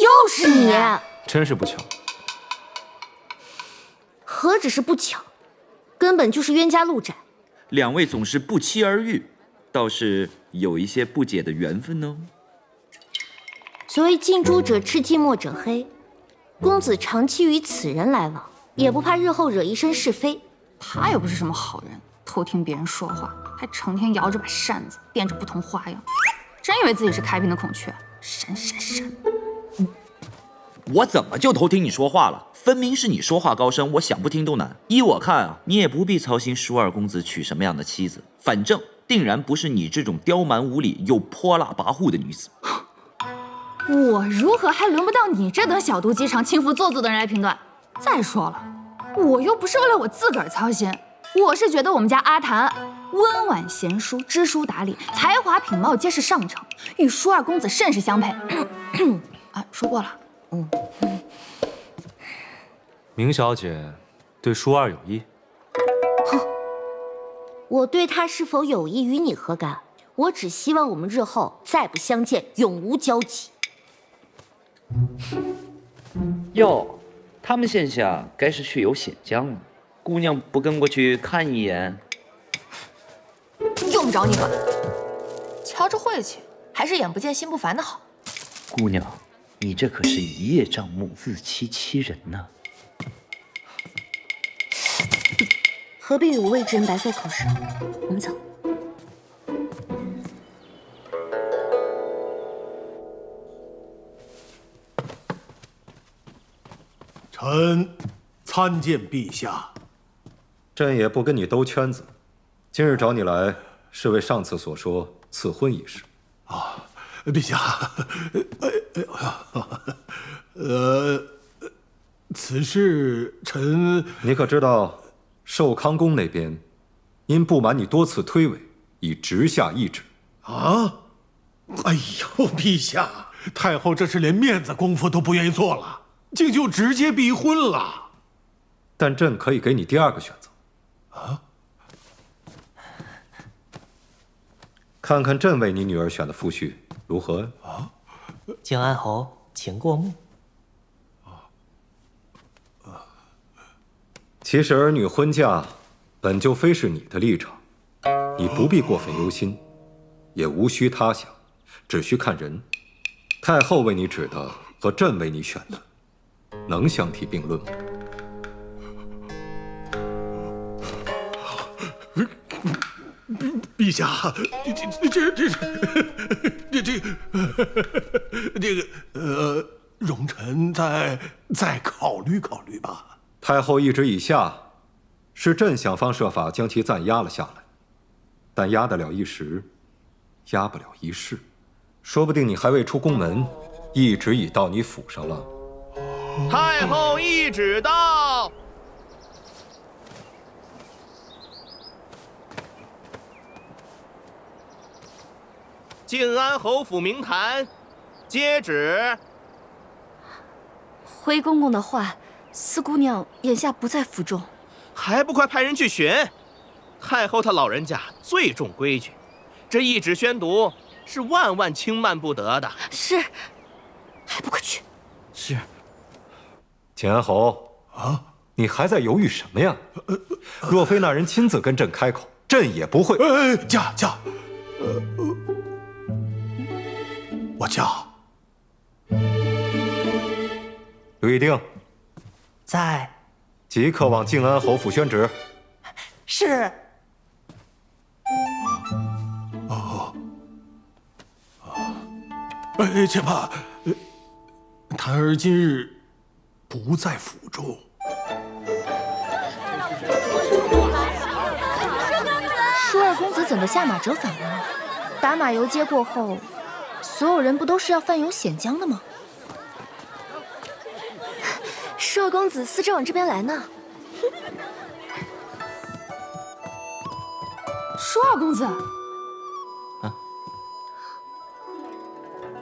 S13: 又是你！
S2: 真是不巧。
S13: 何止是不巧，根本就是冤家路窄。
S18: 两位总是不期而遇，倒是有一些不解的缘分哦。
S13: 所谓近朱者赤，近墨者黑。公子长期与此人来往，也不怕日后惹一身是非。
S9: 他也不是什么好人，偷听别人说话，还成天摇着把扇子，变着不同花样，真以为自己是开屏的孔雀，闪闪闪。
S18: 我怎么就偷听你说话了？分明是你说话高声，我想不听都难。依我看啊，你也不必操心舒二公子娶什么样的妻子，反正定然不是你这种刁蛮无理又泼辣跋扈的女子。
S9: 我如何还轮不到你这等小肚鸡肠、轻浮做作的人来评断？再说了，我又不是为了我自个儿操心，我是觉得我们家阿谭温婉贤淑、知书达理，才华品貌皆是上乘，与舒二公子甚是相配。啊，说过了。
S2: 明小姐对舒二有意？
S13: 哼，我对他是否有意与你何干？我只希望我们日后再不相见，永无交集。
S19: 哟，他们现下该是去游显江了，姑娘不跟过去看一眼？
S12: 用不着你管，瞧着晦气，还是眼不见心不烦的好。
S19: 姑娘，你这可是一叶障目，自欺欺人呢。
S13: 何必与无谓之人白费口舌？我们走。
S3: 臣参见陛下。
S10: 朕也不跟你兜圈子，今日找你来是为上次所说赐婚一事。
S3: 啊，陛下，此事臣……
S10: 你可知道，寿康宫那边因不满你多次推诿，已直下懿旨。
S3: 啊！哎呦，陛下，太后这是连面子功夫都不愿意做了，竟就直接逼婚了。
S10: 但朕可以给你第二个选择。
S3: 啊？
S10: 看看朕为你女儿选的夫婿如何？
S20: 啊！靖安侯，请过目。
S10: 其实儿女婚嫁本就非是你的立场，你不必过分忧心，也无需他想，只需看人。太后为你指的和朕为你选的，能相提并论吗？
S3: 陛下，这个，容臣再考虑考虑吧。
S10: 太后懿旨已下，是朕想方设法将其暂压了下来，但压得了一时，压不了一世。说不定你还未出宫门，懿旨已到你府上了。
S17: 太后懿旨到。静安侯府明坛，接旨。
S1: 回公公的话，四姑娘眼下不在府中，
S17: 还不快派人去寻！太后她老人家最重规矩，这懿旨宣读是万万轻慢不得的。
S1: 是，还不快去！
S7: 是。
S10: 景安侯啊，你还在犹豫什么呀？若非那人亲自跟朕开口，朕也不会。
S3: 驾，我驾。
S10: 吕定，
S20: 在。
S10: 即刻往静安侯府宣旨。
S20: 是。
S3: 且怕，檀儿今日不在府中。
S16: 舒二公子怎么下马折返了？打马游街过后，所有人不都是要犯有险将的吗？
S1: 舒二公子司正往这边来呢。
S9: 舒二公子。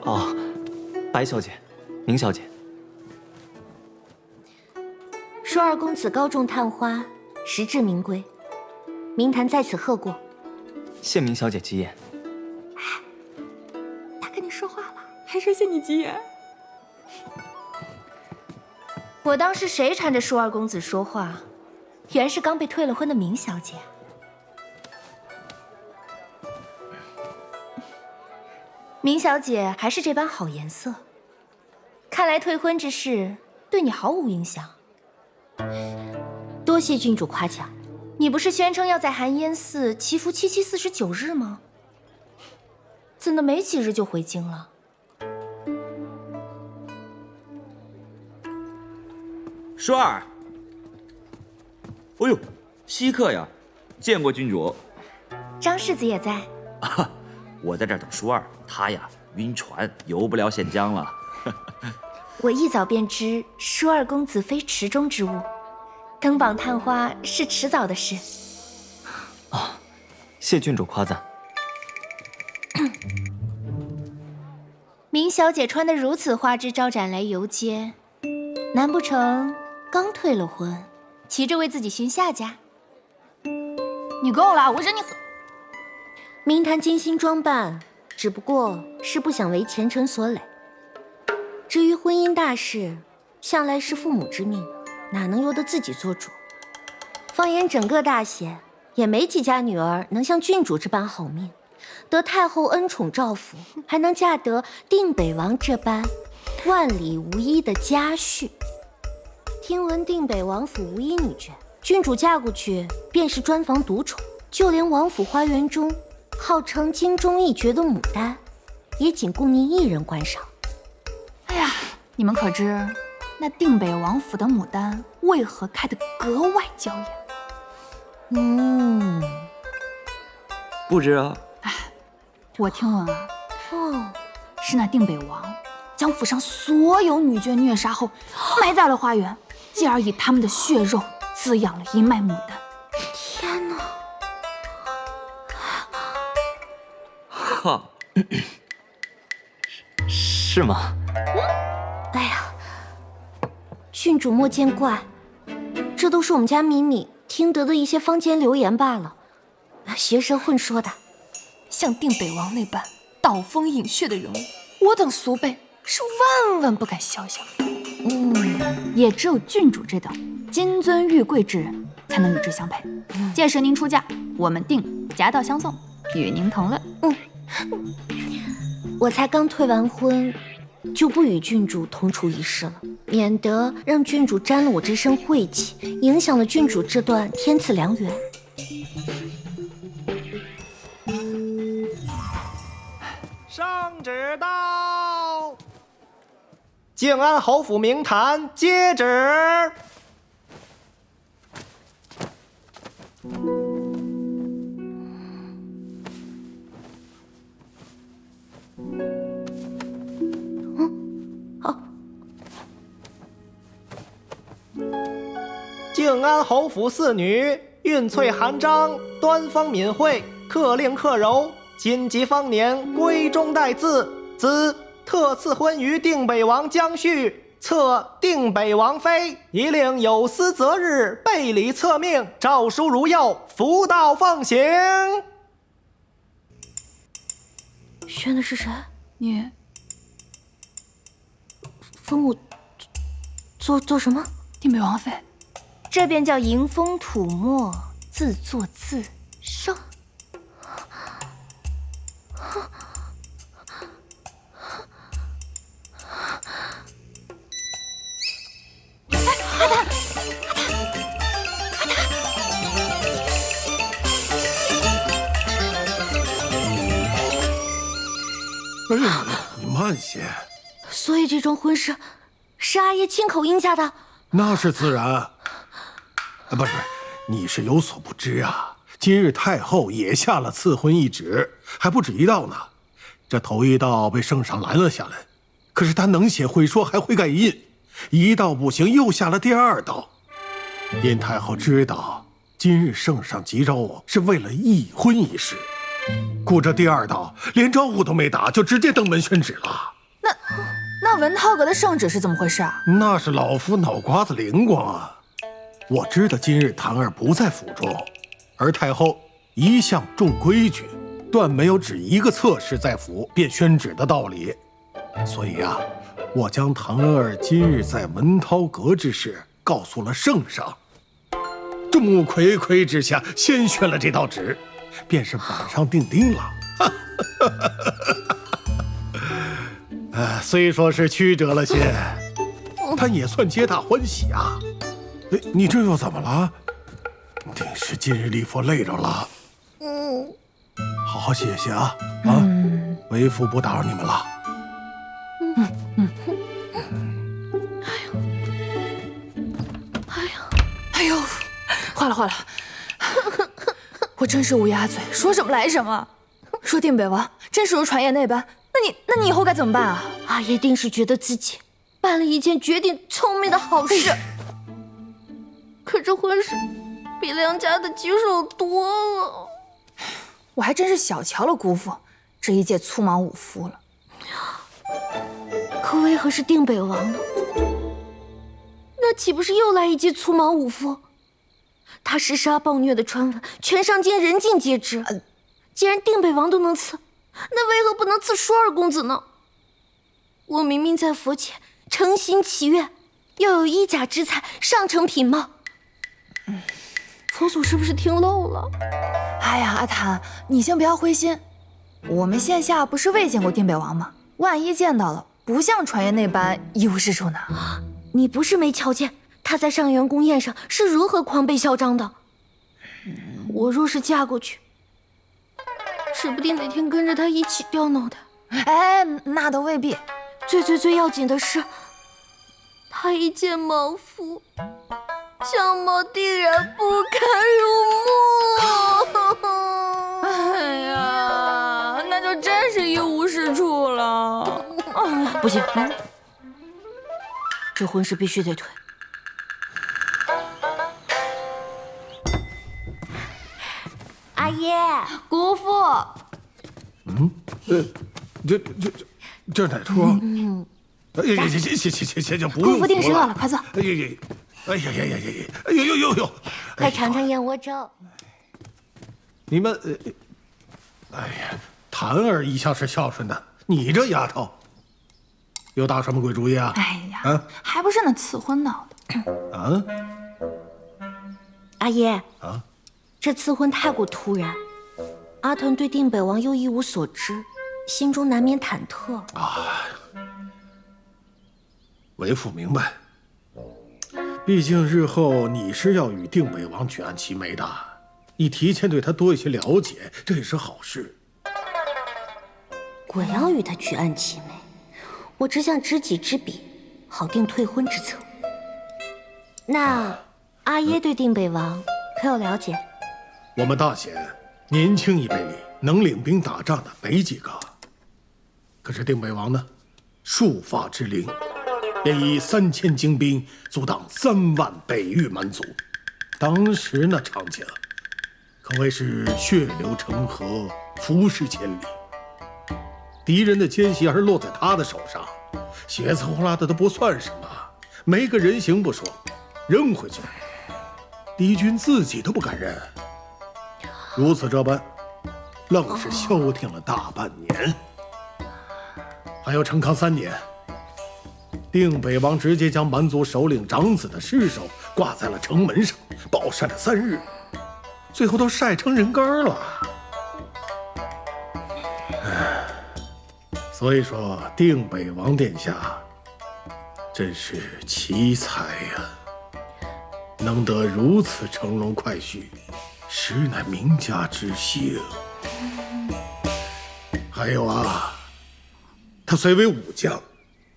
S7: 哦，白小姐，明小姐。
S13: 舒二公子高中探花，实至名归，明坛在此贺过。
S7: 谢明小姐吉言。
S9: 他跟你说话了，还说谢你吉言。
S16: 我当是谁缠着舒二公子说话，原是刚被退了婚的明小姐。明小姐还是这般好颜色，看来退婚之事对你毫无影响。
S13: 多谢郡主夸奖。
S16: 你不是宣称要在寒烟寺祈福749日吗？怎的没几日就回京了？
S18: 舒儿，哎呦，稀客呀，见过郡主。
S16: 张世子也在。
S18: 啊，我在这儿等舒儿，他呀晕船，游不了险江了。
S16: 我一早便知舒二公子非池中之物，登榜探花是迟早的事。
S7: 谢郡主夸赞。
S16: 明小姐穿得如此花枝招展来游街，难不成刚退了婚，急着为自己寻下家？
S9: 你够了，我忍你很。
S13: 明坛精心装扮，只不过是不想为前尘所累。至于婚姻大事，向来是父母之命，哪能由得自己做主？放眼整个大县，也没几家女儿能像郡主这般好命，得太后恩宠照拂，还能嫁得定北王这般万里无一的家婿。听闻定北王府无一女眷，郡主嫁过去便是专房独宠，就连王府花园中号称金钟一绝的牡丹，也仅供您一人观赏。
S9: 哎呀，你们可知那定北王府的牡丹为何开得格外娇艳？
S7: 不知啊。
S9: 我听闻啊，是那定北王将府上所有女眷虐杀后，埋在了花园，继而以他们的血肉滋养了一脉牡丹。
S13: 天哪！
S7: 哈，是吗？
S13: 哎呀，郡主莫见怪，这都是我们家敏敏听得的一些坊间流言罢了，学舌混说的。
S9: 像定北王那般倒风饮血的人物，我等俗辈是万万不敢肖想。也只有郡主这等金尊玉贵之人才能与之相配。届时您出嫁，我们定夹道相送，与您同乐。
S13: 我才刚退完婚，就不与郡主同处一室了，免得让郡主沾了我这身晦气，影响了郡主这段天赐良缘。
S20: 圣旨到，静安侯府明坛接旨。靖安侯府四女，韵翠含章，端方敏慧，克令克柔。今即方年，闺中带字，子特赐婚于定北王江旭。册定北王妃，一令有司择日，备礼册命，诏书如右，福道奉行。
S13: 宣的是谁？
S9: 你
S13: 封我做什么？
S9: 定北王妃。
S11: 这便叫迎风吐墨，自作自受。
S3: 哎呀，你慢些。
S13: 所以这桩婚事是阿爷亲口应下的？
S3: 那是自然。不是，你是有所不知啊。今日太后也下了赐婚懿旨，还不止一道呢。这头一道被圣上拦了下来，可是他能写会说，还会盖印，一道不行，又下了第二道。因太后知道今日圣上急召我是为了议婚一事，故这第二道连招呼都没打，就直接登门宣旨了。
S9: 那文涛阁的圣旨是怎么回事啊？
S3: 那是老夫脑瓜子灵光啊！我知道今日唐儿不在府中，而太后一向重规矩，断没有只一个侧室在府便宣旨的道理。所以啊，我将唐儿今日在文涛阁之事告诉了圣上。众目睽睽之下，先宣了这道旨，便是板上钉钉了。虽说是曲折了些，但也算皆大欢喜啊。哎，你这又怎么了？定是今日礼佛累着了。好好歇歇啊！为父不打扰你们了。
S9: 哎呦，坏了！我真是乌鸦嘴，说什么来什么。说定北王真是如传言那般，那你以后该怎么办啊？
S13: 阿爷定是觉得自己办了一件绝顶聪明的好事，可这婚事比梁家的棘手多了。
S9: 我还真是小瞧了姑父这一介粗莽武夫了。
S13: 可为何是定北王呢？那岂不是又来一介粗莽武夫？他嗜杀暴虐的传闻，全上京人尽皆知。既然定北王都能赐，那为何不能赐舒二公子呢？我明明在佛前诚心祈愿，要有衣甲之才，上乘品貌。佛祖是不是听漏了？
S9: 哎呀，阿谭，你先不要灰心，我们线下不是未见过定北王吗？万一见到了，不像传言那般一无是处呢。
S13: 你不是没瞧见他在上元宫宴上是如何狂悖嚣张的？我若是嫁过去，指不定哪天跟着他一起掉脑袋。
S9: 哎，那倒未必。
S13: 最要紧的是，他一见毛夫，相貌定然不堪入目。
S9: 哎呀，那就真是一无是处了。
S13: 不行，这婚事必须得退。
S11: 阿爷，
S9: 姑父。
S3: 这哪出？行，不用。
S9: 姑父定时饿了，快坐。
S3: 哎呦！
S11: 快尝尝燕窝粥。
S3: 你们，哎呀，谭儿一向是孝顺的，你这丫头又打什么鬼主意啊？
S9: 哎呀，还不是那赐婚闹的。
S3: 啊？
S13: 阿爷啊，这赐婚太过突然，阿腾对定北王又一无所知，心中难免忐忑
S3: 啊。为父明白，毕竟日后你是要与定北王举案齐眉的，你提前对他多一些了解，这也是好事。
S13: 我要与他举案齐眉，我只想知己知彼，好定退婚之策。那阿耶对定北王可有了解？
S3: 我们大显年轻一辈里能领兵打仗的没几个，可是定北王呢，束发之龄，便以3000精兵阻挡3万北域蛮族。当时那场景，可谓是血流成河，浮尸千里。敌人的奸细要是落在他的手上，血渍呼啦的都不算什么，没个人形不说，扔回去，敌军自己都不敢认。如此这般，愣是消停了大半年。还有成康3年，定北王直接将蛮族首领长子的尸首挂在了城门上，暴晒了3日，最后都晒成人干了。所以说，定北王殿下真是奇才呀，能得如此乘龙快婿，实乃名家之幸。还有啊，他虽为武将，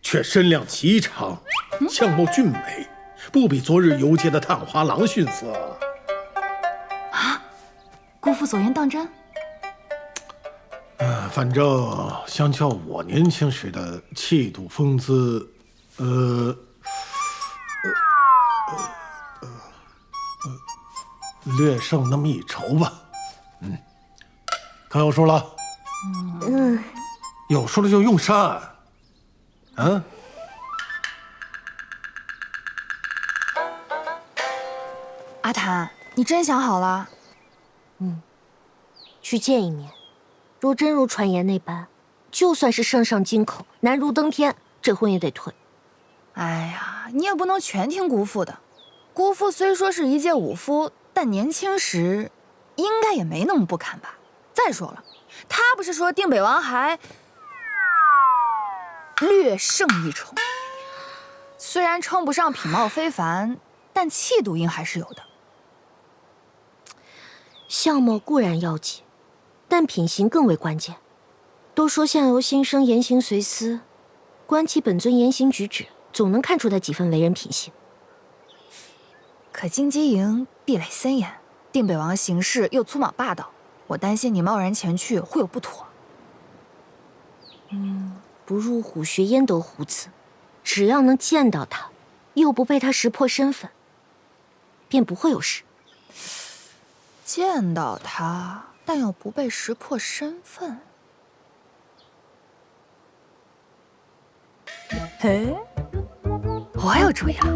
S3: 却身量颀长，相貌俊美，不比昨日游街的探花郎逊色。
S9: 啊，姑父所言当真？
S3: 反正相较我年轻时的气度风姿，略胜那么一筹吧。可有数了？有数了就用膳。
S9: 阿谭，你真想好了？
S13: 去见一面。若真如传言那般，就算是圣上金口，难如登天，这婚也得退。
S9: 哎呀，你也不能全听姑父的。姑父虽说是一介武夫，但年轻时应该也没那么不堪吧。再说了，他不是说定北王还略胜一筹，虽然称不上品貌非凡，但气度应还是有的。
S13: 相貌固然要紧，但品行更为关键。都说相由心生，言行随思，观其本尊言行举止，总能看出他几分为人品性。
S9: 可金鸡营壁垒森严，定北王行事又粗莽霸道，我担心你贸然前去会有不妥。
S13: 不入虎穴焉得虎子，只要能见到他，又不被他识破身份，便不会有事。
S9: 见到他，但又不被识破身份。嘿，我有主意了。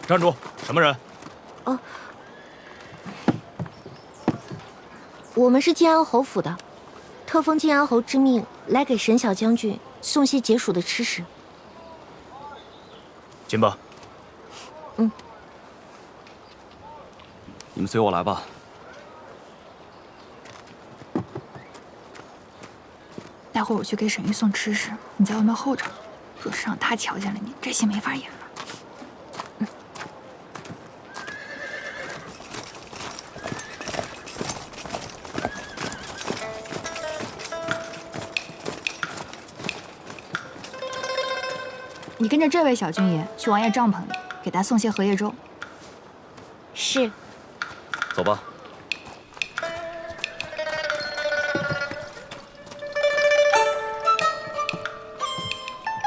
S6: 站住！什么人？
S13: 我们是晋安侯府的，特奉晋安侯之命来给沈小将军送些解暑的吃食。
S6: 进吧。
S21: 你们随我来吧。
S9: 待会儿我去给沈玉送吃食，你在外面候着。若是让他瞧见了你，这戏没法演了。你跟着这位小军爷去王爷帐篷里，给他送些荷叶粥。
S13: 是。
S21: 走吧。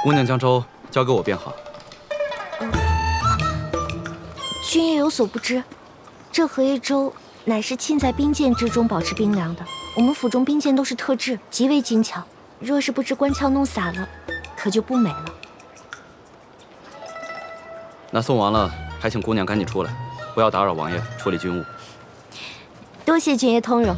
S21: 姑娘将粥交给我便好。
S13: 军爷有所不知，这荷叶粥乃是浸在冰剑之中保持冰凉的。我们府中冰剑都是特制，极为精巧，若是不知官腔弄洒了，可就不美了。
S21: 那送完了，还请姑娘赶紧出来，不要打扰王爷处理军务。
S13: 多谢军爷通融。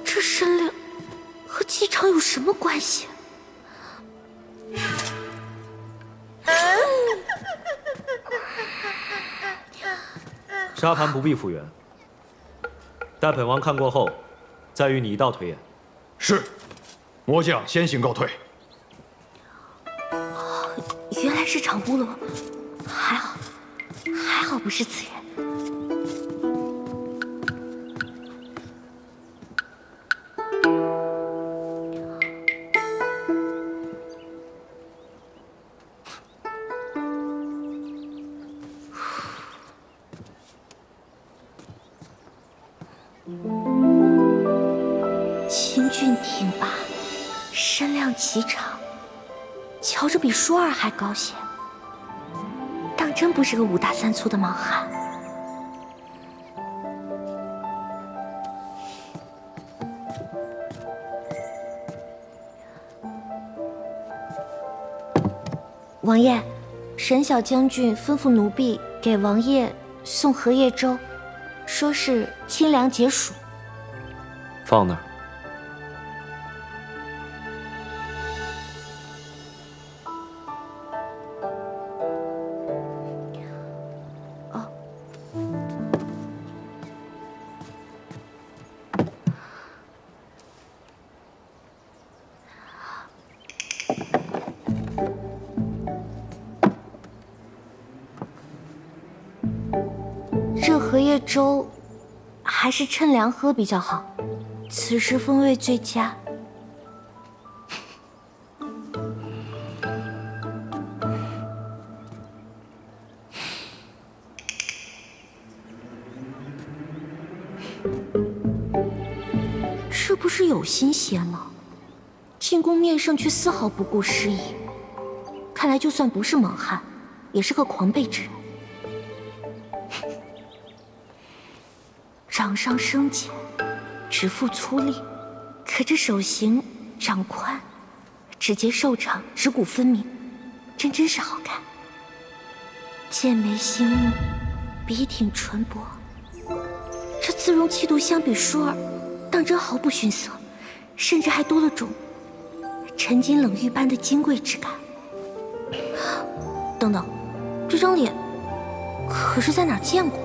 S13: 这身量和机场有什么关系？
S2: 沙盘不必复原，待本王看过后，再与你一道推演。
S3: 是，魔将先行告退。
S13: 原来是场乌龙，还好不是此人。秦俊挺拔，身量颀长，瞧着比舒儿还高些，当真不是个5大3粗的莽汉。王爷，沈小将军吩咐奴婢给王爷送荷叶粥，说是清凉解暑。
S2: 放那儿。
S13: 这荷叶粥还是趁凉喝比较好，此时风味最佳。这不是有心邪吗？进宫面圣却丝毫不顾师仪，看来就算不是莽汉，也是个狂悖之人。掌上生茧，指腹粗粝，可这手型掌宽，指节瘦长，指骨分明，真是好看。剑眉星目，笔挺唇薄，这姿容气度相比舒儿，当真毫不逊色，甚至还多了种沉金冷玉般的金贵之感。等等，这张脸可是在哪儿见过？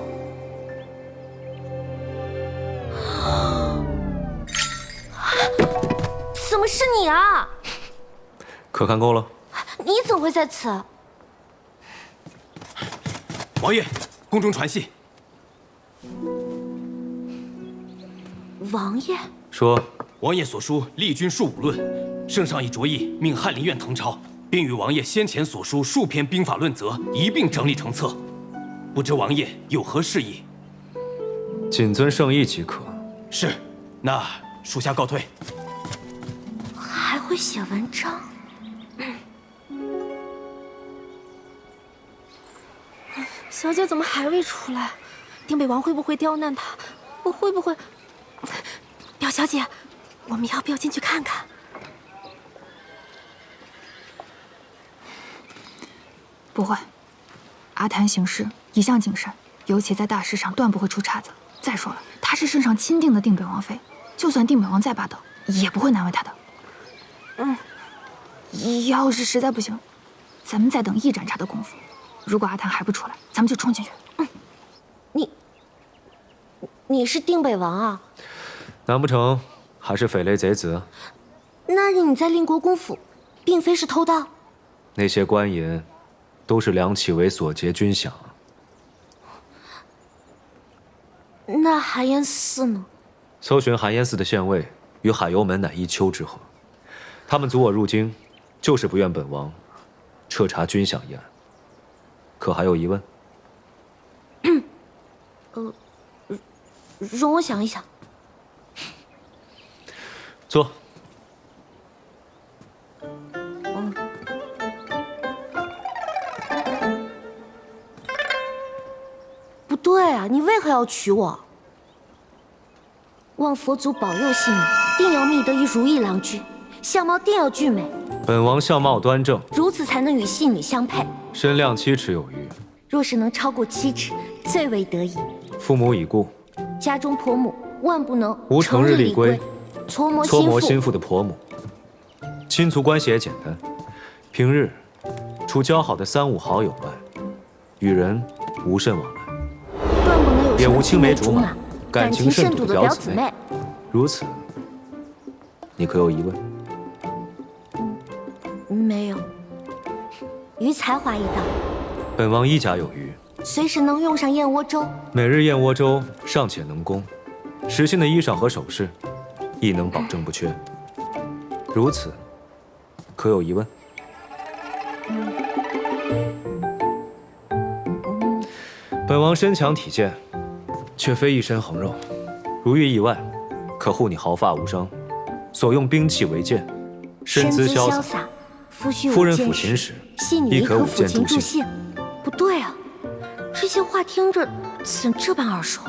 S13: 怎么是你啊？
S2: 可看够了？
S13: 你怎么会在此？
S8: 王爷，宫中传信。
S13: 王爷
S2: 说，
S8: 王爷所书立军数5论，圣上已着意命翰林院誊抄，并与王爷先前所书数篇兵法论则一并整理成册，不知王爷有何示意？
S2: 谨遵圣意即可。
S8: 是，那属下告退。
S13: 还会写文章？
S12: 小姐怎么还未出来？定北王会不会刁难她？我会不会……表小姐，我们要不要进去看看？
S9: 不会，阿谭行事一向谨慎，尤其在大事上断不会出岔子。再说了，她是圣上钦定的定北王妃，就算定北王再霸道，也不会难为她的。要是实在不行，咱们再等一盏茶的功夫。如果阿谭还不出来，咱们就冲进去。
S13: 你是定北王啊？
S2: 难不成还是匪类贼子？
S13: 那日你在令国公府，并非是偷盗？
S2: 那些官银，都是梁启伟所劫军饷。
S13: 那寒烟寺呢？
S2: 搜寻寒烟寺的县尉与海幽门乃一丘之和，他们阻我入京，就是不愿本王彻查军饷一案。可还有疑问？
S13: 容我想一想。
S2: 坐。
S13: 不对啊，你为何要娶我？望佛祖保佑信女，定要觅得一如意郎君，相貌定要俊美。
S2: 本王相貌端正，
S13: 如此才能与信女相配。
S2: 身量7尺有余，
S13: 若是能超过7尺，最为得意。
S2: 父母已故，
S13: 家中婆母万不能
S2: 无成日里归，
S13: 搓磨
S2: 心腹的婆母。亲族关系也简单，平日除交好的3、5好友外，与人无甚往来。
S13: 断不能有有
S2: 也无青梅竹马、
S13: 感
S2: 感情甚笃的
S13: 深笃的
S2: 表姊妹
S13: 表姊妹。
S2: 如此，你可有疑问？
S13: 没有，于才华一道，
S2: 本王一甲有余，
S13: 随时能用上燕窝粥。
S2: 每日燕窝粥尚且能供，实心的衣裳和首饰亦能保证不缺。如此，可有疑问？本王身强体健，却非一身横肉。如遇意外，可护你毫发无伤。所用兵器为剑，身姿潇洒。夫人抚琴时，
S13: 系你一
S2: 亦可舞
S13: 颗抚琴
S2: 剑助兴。
S13: 助兴。不对啊，这些话听着怎这般耳熟？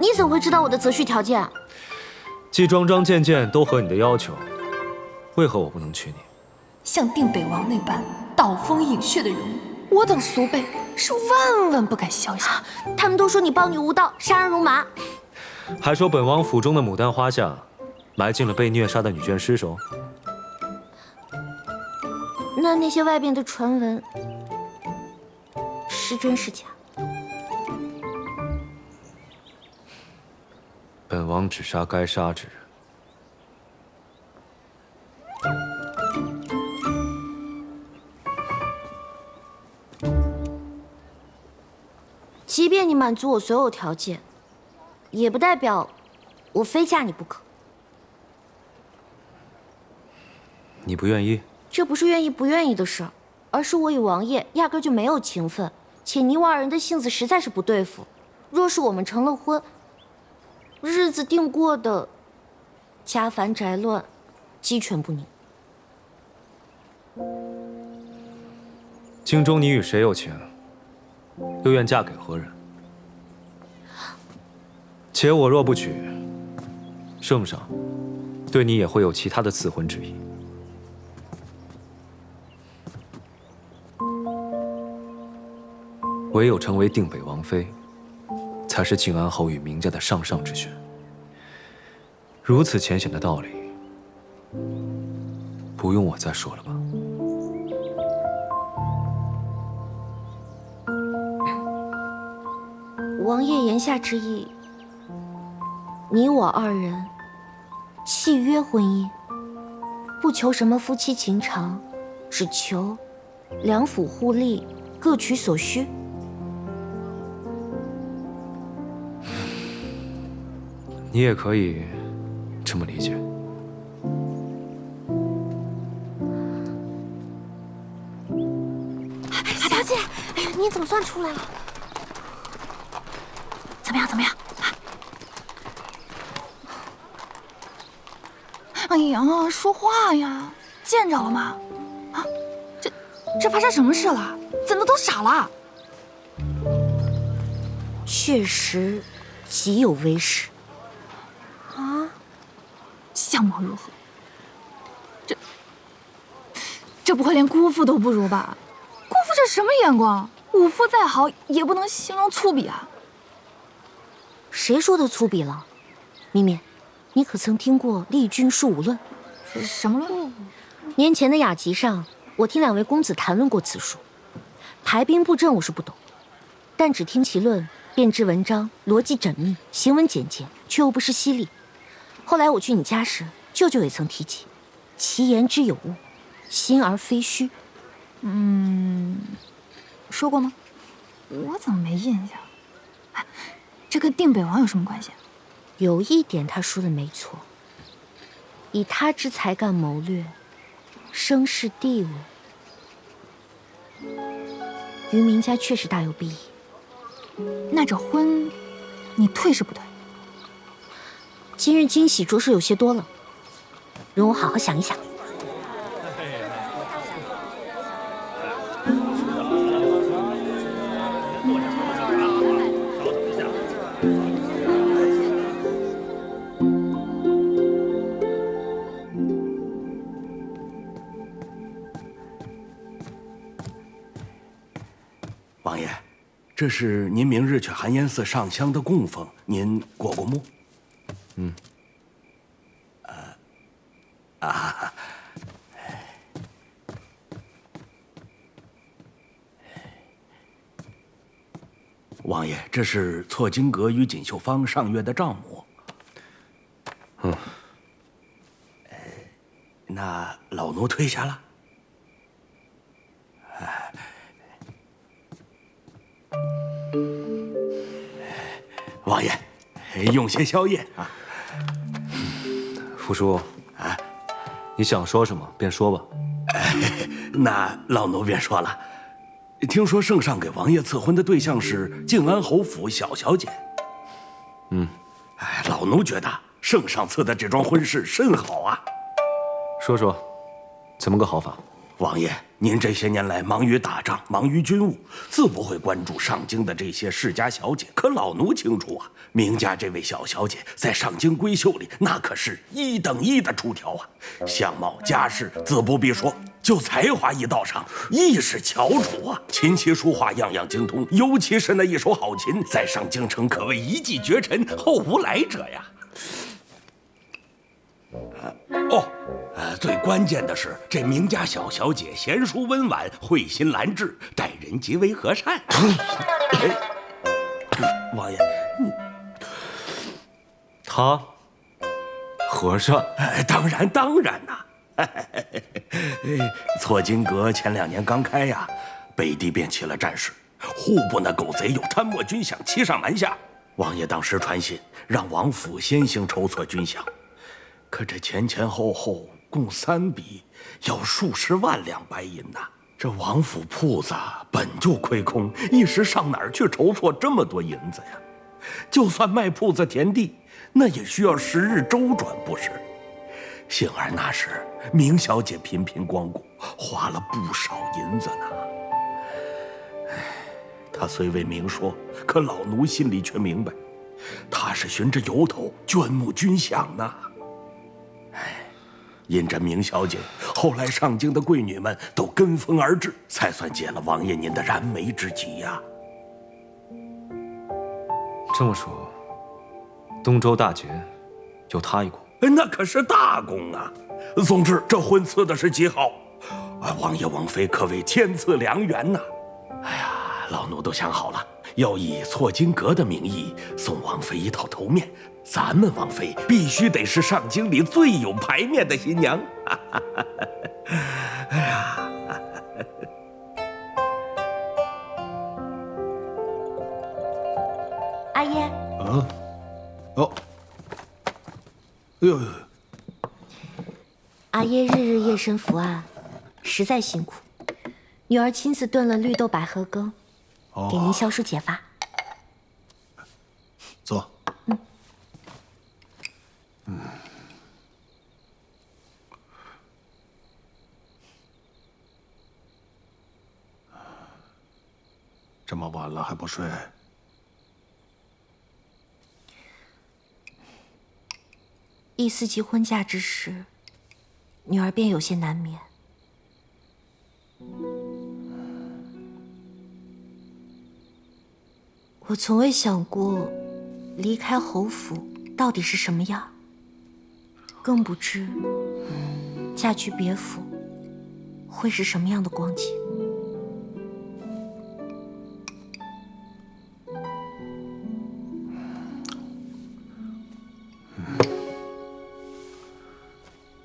S13: 你怎会知道我的择婿条件啊？
S2: 既桩桩件件都合你的要求，为何我不能娶你？
S9: 像定北王那般刀锋饮血的人物，我等俗辈是万万不敢肖想。
S13: 他们都说你暴女无道，杀人如麻。
S2: 还说本王府中的牡丹花下，埋进了被虐杀的女眷尸首。
S13: 那些外边的传闻，是真是假？
S2: 本王只杀该杀之人。
S13: 即便你满足我所有条件，也不代表我非嫁你不可。
S2: 你不愿意？
S13: 这不是愿意不愿意的事儿，而是我与王爷压根就没有情分，且你我二人的性子实在是不对付。若是我们成了婚，日子定过的，家繁宅乱，鸡犬不宁。
S2: 京中你与谁有情？又愿嫁给何人？且我若不娶，圣上对你也会有其他的赐婚之意。唯有成为定北王妃，才是靖安侯与明家的上上之选。如此浅显的道理，不用我再说了吧？
S13: 王爷言下之意，你我二人契约婚姻，不求什么夫妻情长，只求两府互利，各取所需。
S2: 你也可以这么理解。
S11: 小姐，哎呀，你总算出来了。
S9: 怎么样？怎么样？哎呀，说话呀！见着了吗？啊，这发生什么事了？怎的都傻了？
S13: 确实极有威势。
S9: 啊，相貌如何？这不会连姑父都不如吧？姑父这什么眼光？武夫再好也不能形容粗鄙啊！
S13: 谁说的粗鄙了？咪咪，你可曾听过《丽君术武论》？
S9: 什么论？
S13: 年前的雅集上，我听两位公子谈论过此术。排兵布阵我是不懂，但只听其论，便知文章逻辑缜密，行文简洁，却又不失犀利。后来我去你家时，舅舅也曾提起，其言之有物，心而非虚。
S9: 说过吗？我怎么没印象？哎，这跟定北王有什么关系？
S13: 有一点他说的没错，以他之才干谋略，声势地位，于明家确实大有裨益。
S9: 那这婚，你退是不退？
S13: 今日惊喜着实有些多了，容我好好想一想。
S4: 王爷，这是您明日去寒烟寺上香的供奉，您过过目？王爷，这是错金阁与锦绣坊上月的账目。那老奴退下了。王爷，用些宵夜啊。
S2: 福叔啊，你想说什么便说吧。
S4: 那老奴便说了，听说圣上给王爷赐婚的对象是静安侯府小小姐。老奴觉得圣上赐的这桩婚事甚好啊。
S2: 说说，怎么个好法？
S4: 王爷，您这些年来忙于打仗，忙于军务，自不会关注上京的这些世家小姐。可老奴清楚啊，明家这位小小姐在上京闺秀里，那可是1等1的出挑啊！相貌、家世自不必说，就才华一道上，亦是翘楚啊！琴棋书画样样精通，尤其是那一手好琴，在上京城可谓一骑绝尘，后无来者呀！最关键的是，这明家小小姐贤淑温婉，慧心兰质，待人极为和善。王爷，
S2: 她和善？
S4: 当然呐。错金阁前2年刚开呀，北地便起了战事，户部那狗贼又贪墨军饷，欺上瞒下。王爷当时传信，让王府先行筹措军饷，可这前后共3笔，要数十万两白银呐！这王府铺子本就亏空，一时上哪儿去筹措这么多银子呀？就算卖铺子填地，那也需要10日周转不是？幸而那时明小姐频频光顾，花了不少银子呢。她虽未明说，可老奴心里却明白，她是循着由头捐募军饷呢。因着明小姐，后来上京的贵女们都跟风而至，才算解了王爷您的燃眉之急呀。
S2: 这么说，东周大捷有他一功？
S4: 那可是大功啊！总之，这婚赐的是极好，王爷王妃可谓天赐良缘呐。哎呀，老奴都想好了，要以错金阁的名义送王妃一套头面。咱们王妃必须得是上京里最有排面的新娘。哎呀，
S13: 阿耶。阿耶日日夜深伏案，实在辛苦。女儿亲自炖了绿豆百合羹，给您消暑解乏。
S3: 坐。这么晚了还不睡？
S13: 一思及婚嫁之事，女儿便有些难眠。我从未想过，离开侯府到底是什么样，更不知嫁去别府会是什么样的光景。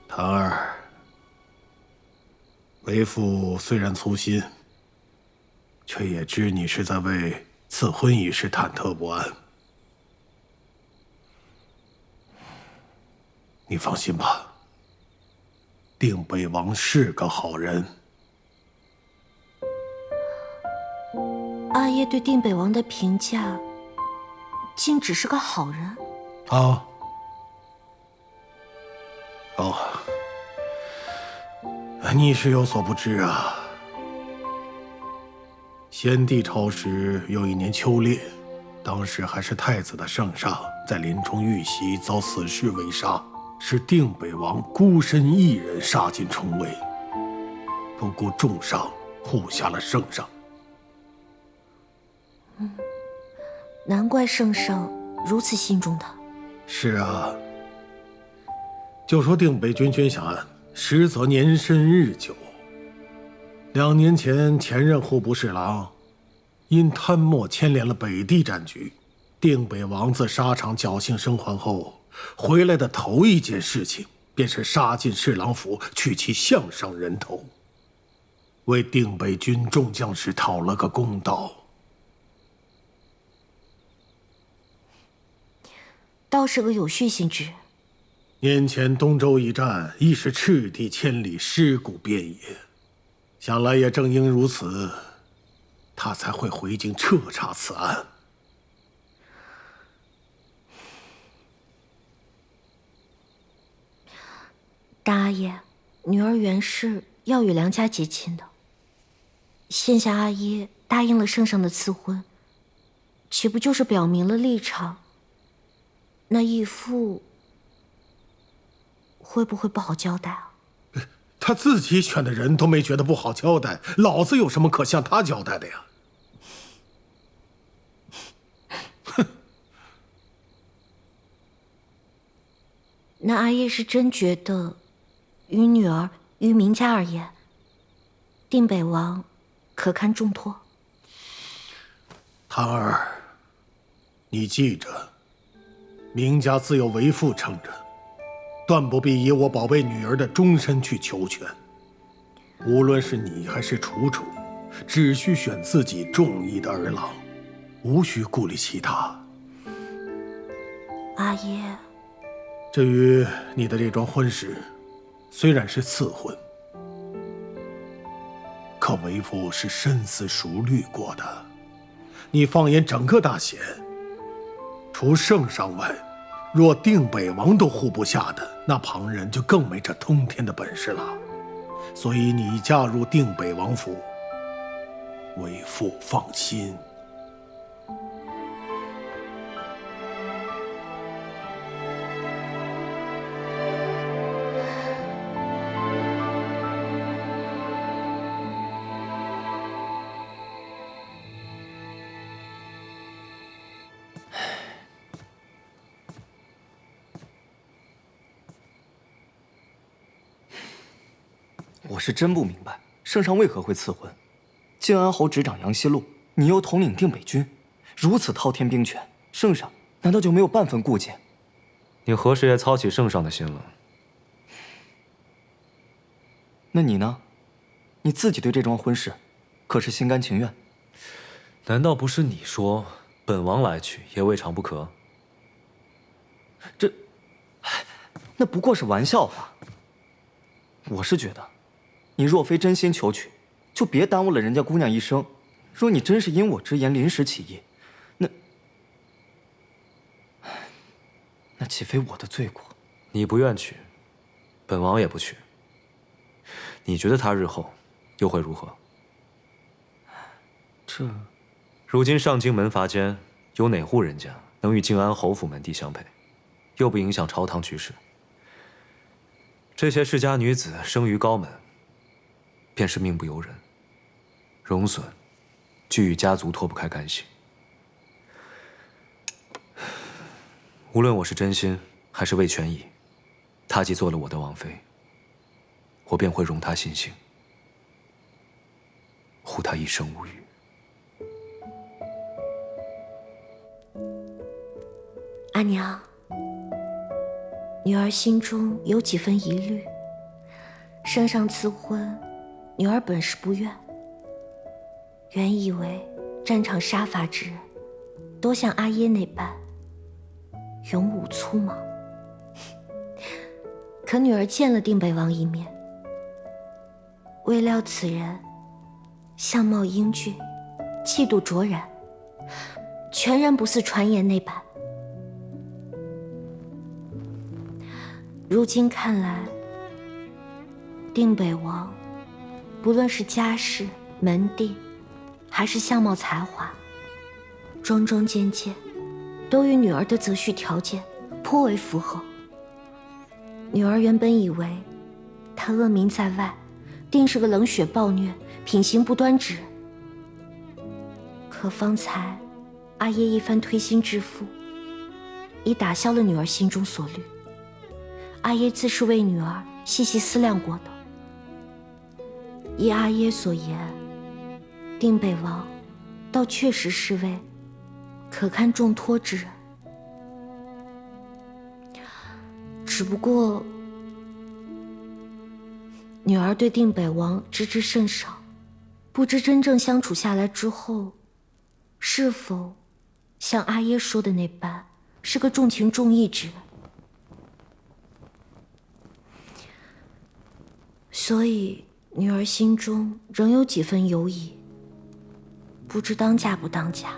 S3: 檀儿，为父虽然粗心，却也知你是在为赐婚一事忐忑不安。你放心吧，定北王是个好人。
S13: 阿耶对定北王的评价，竟只是个好人？
S3: 啊。你是有所不知啊。先帝朝时有1年秋猎，当时还是太子的圣上，在林冲遇袭遭死士围杀，是定北王孤身一人杀进重围，不顾重伤护下了圣上。
S13: 难怪圣上如此信重他。
S3: 是啊，就说定北军饷案，实则年深日久。2年前，前任户部侍郎因贪墨牵连了北地战局，定北王自沙场侥幸生还后，回来的头一件事情便是杀进侍郎府，取其项上人头，为定北军众将士讨了个公道。
S13: 倒是个有序性之人。
S3: 年前东周一战，亦是赤地千里，尸骨遍野。想来也正因如此，他才会回京彻查此案。
S13: 大阿爷，女儿原是要与梁家结亲的，现下阿爷答应了圣上的赐婚，岂不就是表明了立场？那义父会不会不好交代啊？
S3: 他自己选的人都没觉得不好交代，老子有什么可向他交代的呀？
S13: 那阿爷是真觉得，于女儿于明家而言，定北王可堪重托？
S3: 谭儿，你记着，明家自有为父撑着，断不必以我宝贝女儿的终身去求全。无论是你还是楚楚，只需选自己中意的儿郎，无需顾虑其他。
S13: 阿爷，
S3: 至于你的这桩婚事，虽然是赐婚，可为父是深思熟虑过的。你放眼整个大咸，除圣上外，若定北王都护不下的，那旁人就更没这通天的本事了。所以你嫁入定北王府，为父放心。
S7: 我是真不明白，圣上为何会赐婚？晋安侯执掌杨希路，你又统领定北军，如此滔天兵权，圣上难道就没有半分顾忌？
S2: 你何时也操起圣上的心了？
S7: 那你呢？你自己对这桩婚事，可是心甘情愿？
S2: 难道不是你说本王来娶也未尝不可？
S7: 那不过是玩笑话。我是觉得，你若非真心求娶，就别耽误了人家姑娘一生。若你真是因我之言临时起意，那岂非我的罪过？
S2: 你不愿娶，本王也不娶。你觉得他日后又会如何？如今上京门阀间有哪户人家能与靖安侯府门第相配，又不影响朝堂局势？这些世家女子生于高门，便是命不由人，荣损俱与家族脱不开干系。无论我是真心还是为权宜，她既做了我的王妃，我便会容她心性，护她一生无虞。
S13: 阿娘，女儿心中有几分疑虑。圣上赐婚，女儿本是不愿。原以为战场杀伐之人，都像阿耶那般勇武粗莽。可女儿见了定北王一面，未料此人相貌英俊，气度卓然，全然不似传言那般。如今看来，定北王不论是家世、门第，还是相貌才华，桩桩件件，都与女儿的择婿条件颇为符合。女儿原本以为他恶名在外，定是个冷血暴虐、品行不端之人。可方才阿耶一番推心置腹，已打消了女儿心中所虑。阿耶自是为女儿细细思量过的。依阿耶所言，定北王倒确实是位可堪重托之人。只不过，女儿对定北王知之甚少，不知真正相处下来之后，是否像阿耶说的那般，是个重情重义之人。所以，女儿心中仍有几分犹疑，不知当嫁不当嫁。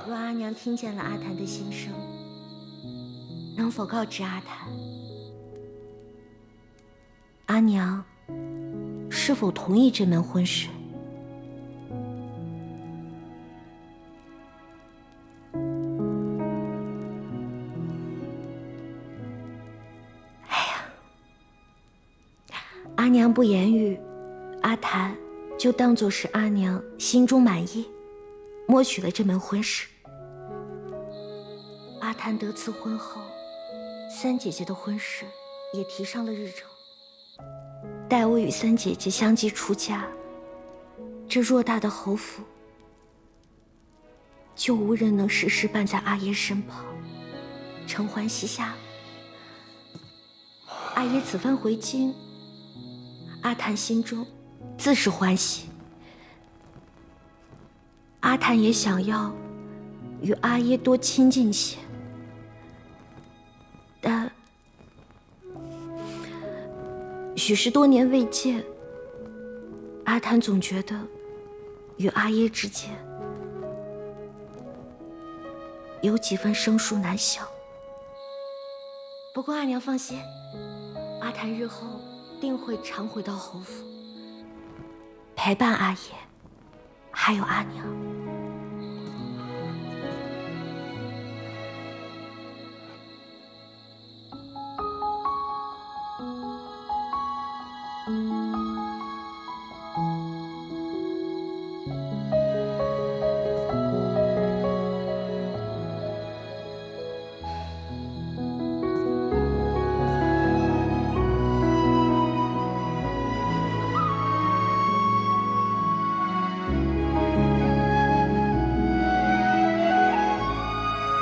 S13: 若阿娘听见了阿谭的心声，能否告知阿谭，阿娘是否同意这门婚事？阿娘不言语，阿谭就当作是阿娘心中满意，默许了这门婚事。阿谭得赐婚后，三姐姐的婚事也提上了日程。待我与三姐姐相继出嫁，这偌大的侯府就无人能时时伴在阿爷身旁，承欢膝下。阿爷此番回京，阿谭心中自是欢喜。阿谭也想要与阿耶多亲近些，但许是多年未见，阿谭总觉得与阿耶之间有几分生疏难消。不过阿娘放心，阿谭日后定会常回到侯府，陪伴阿爷，还有阿娘。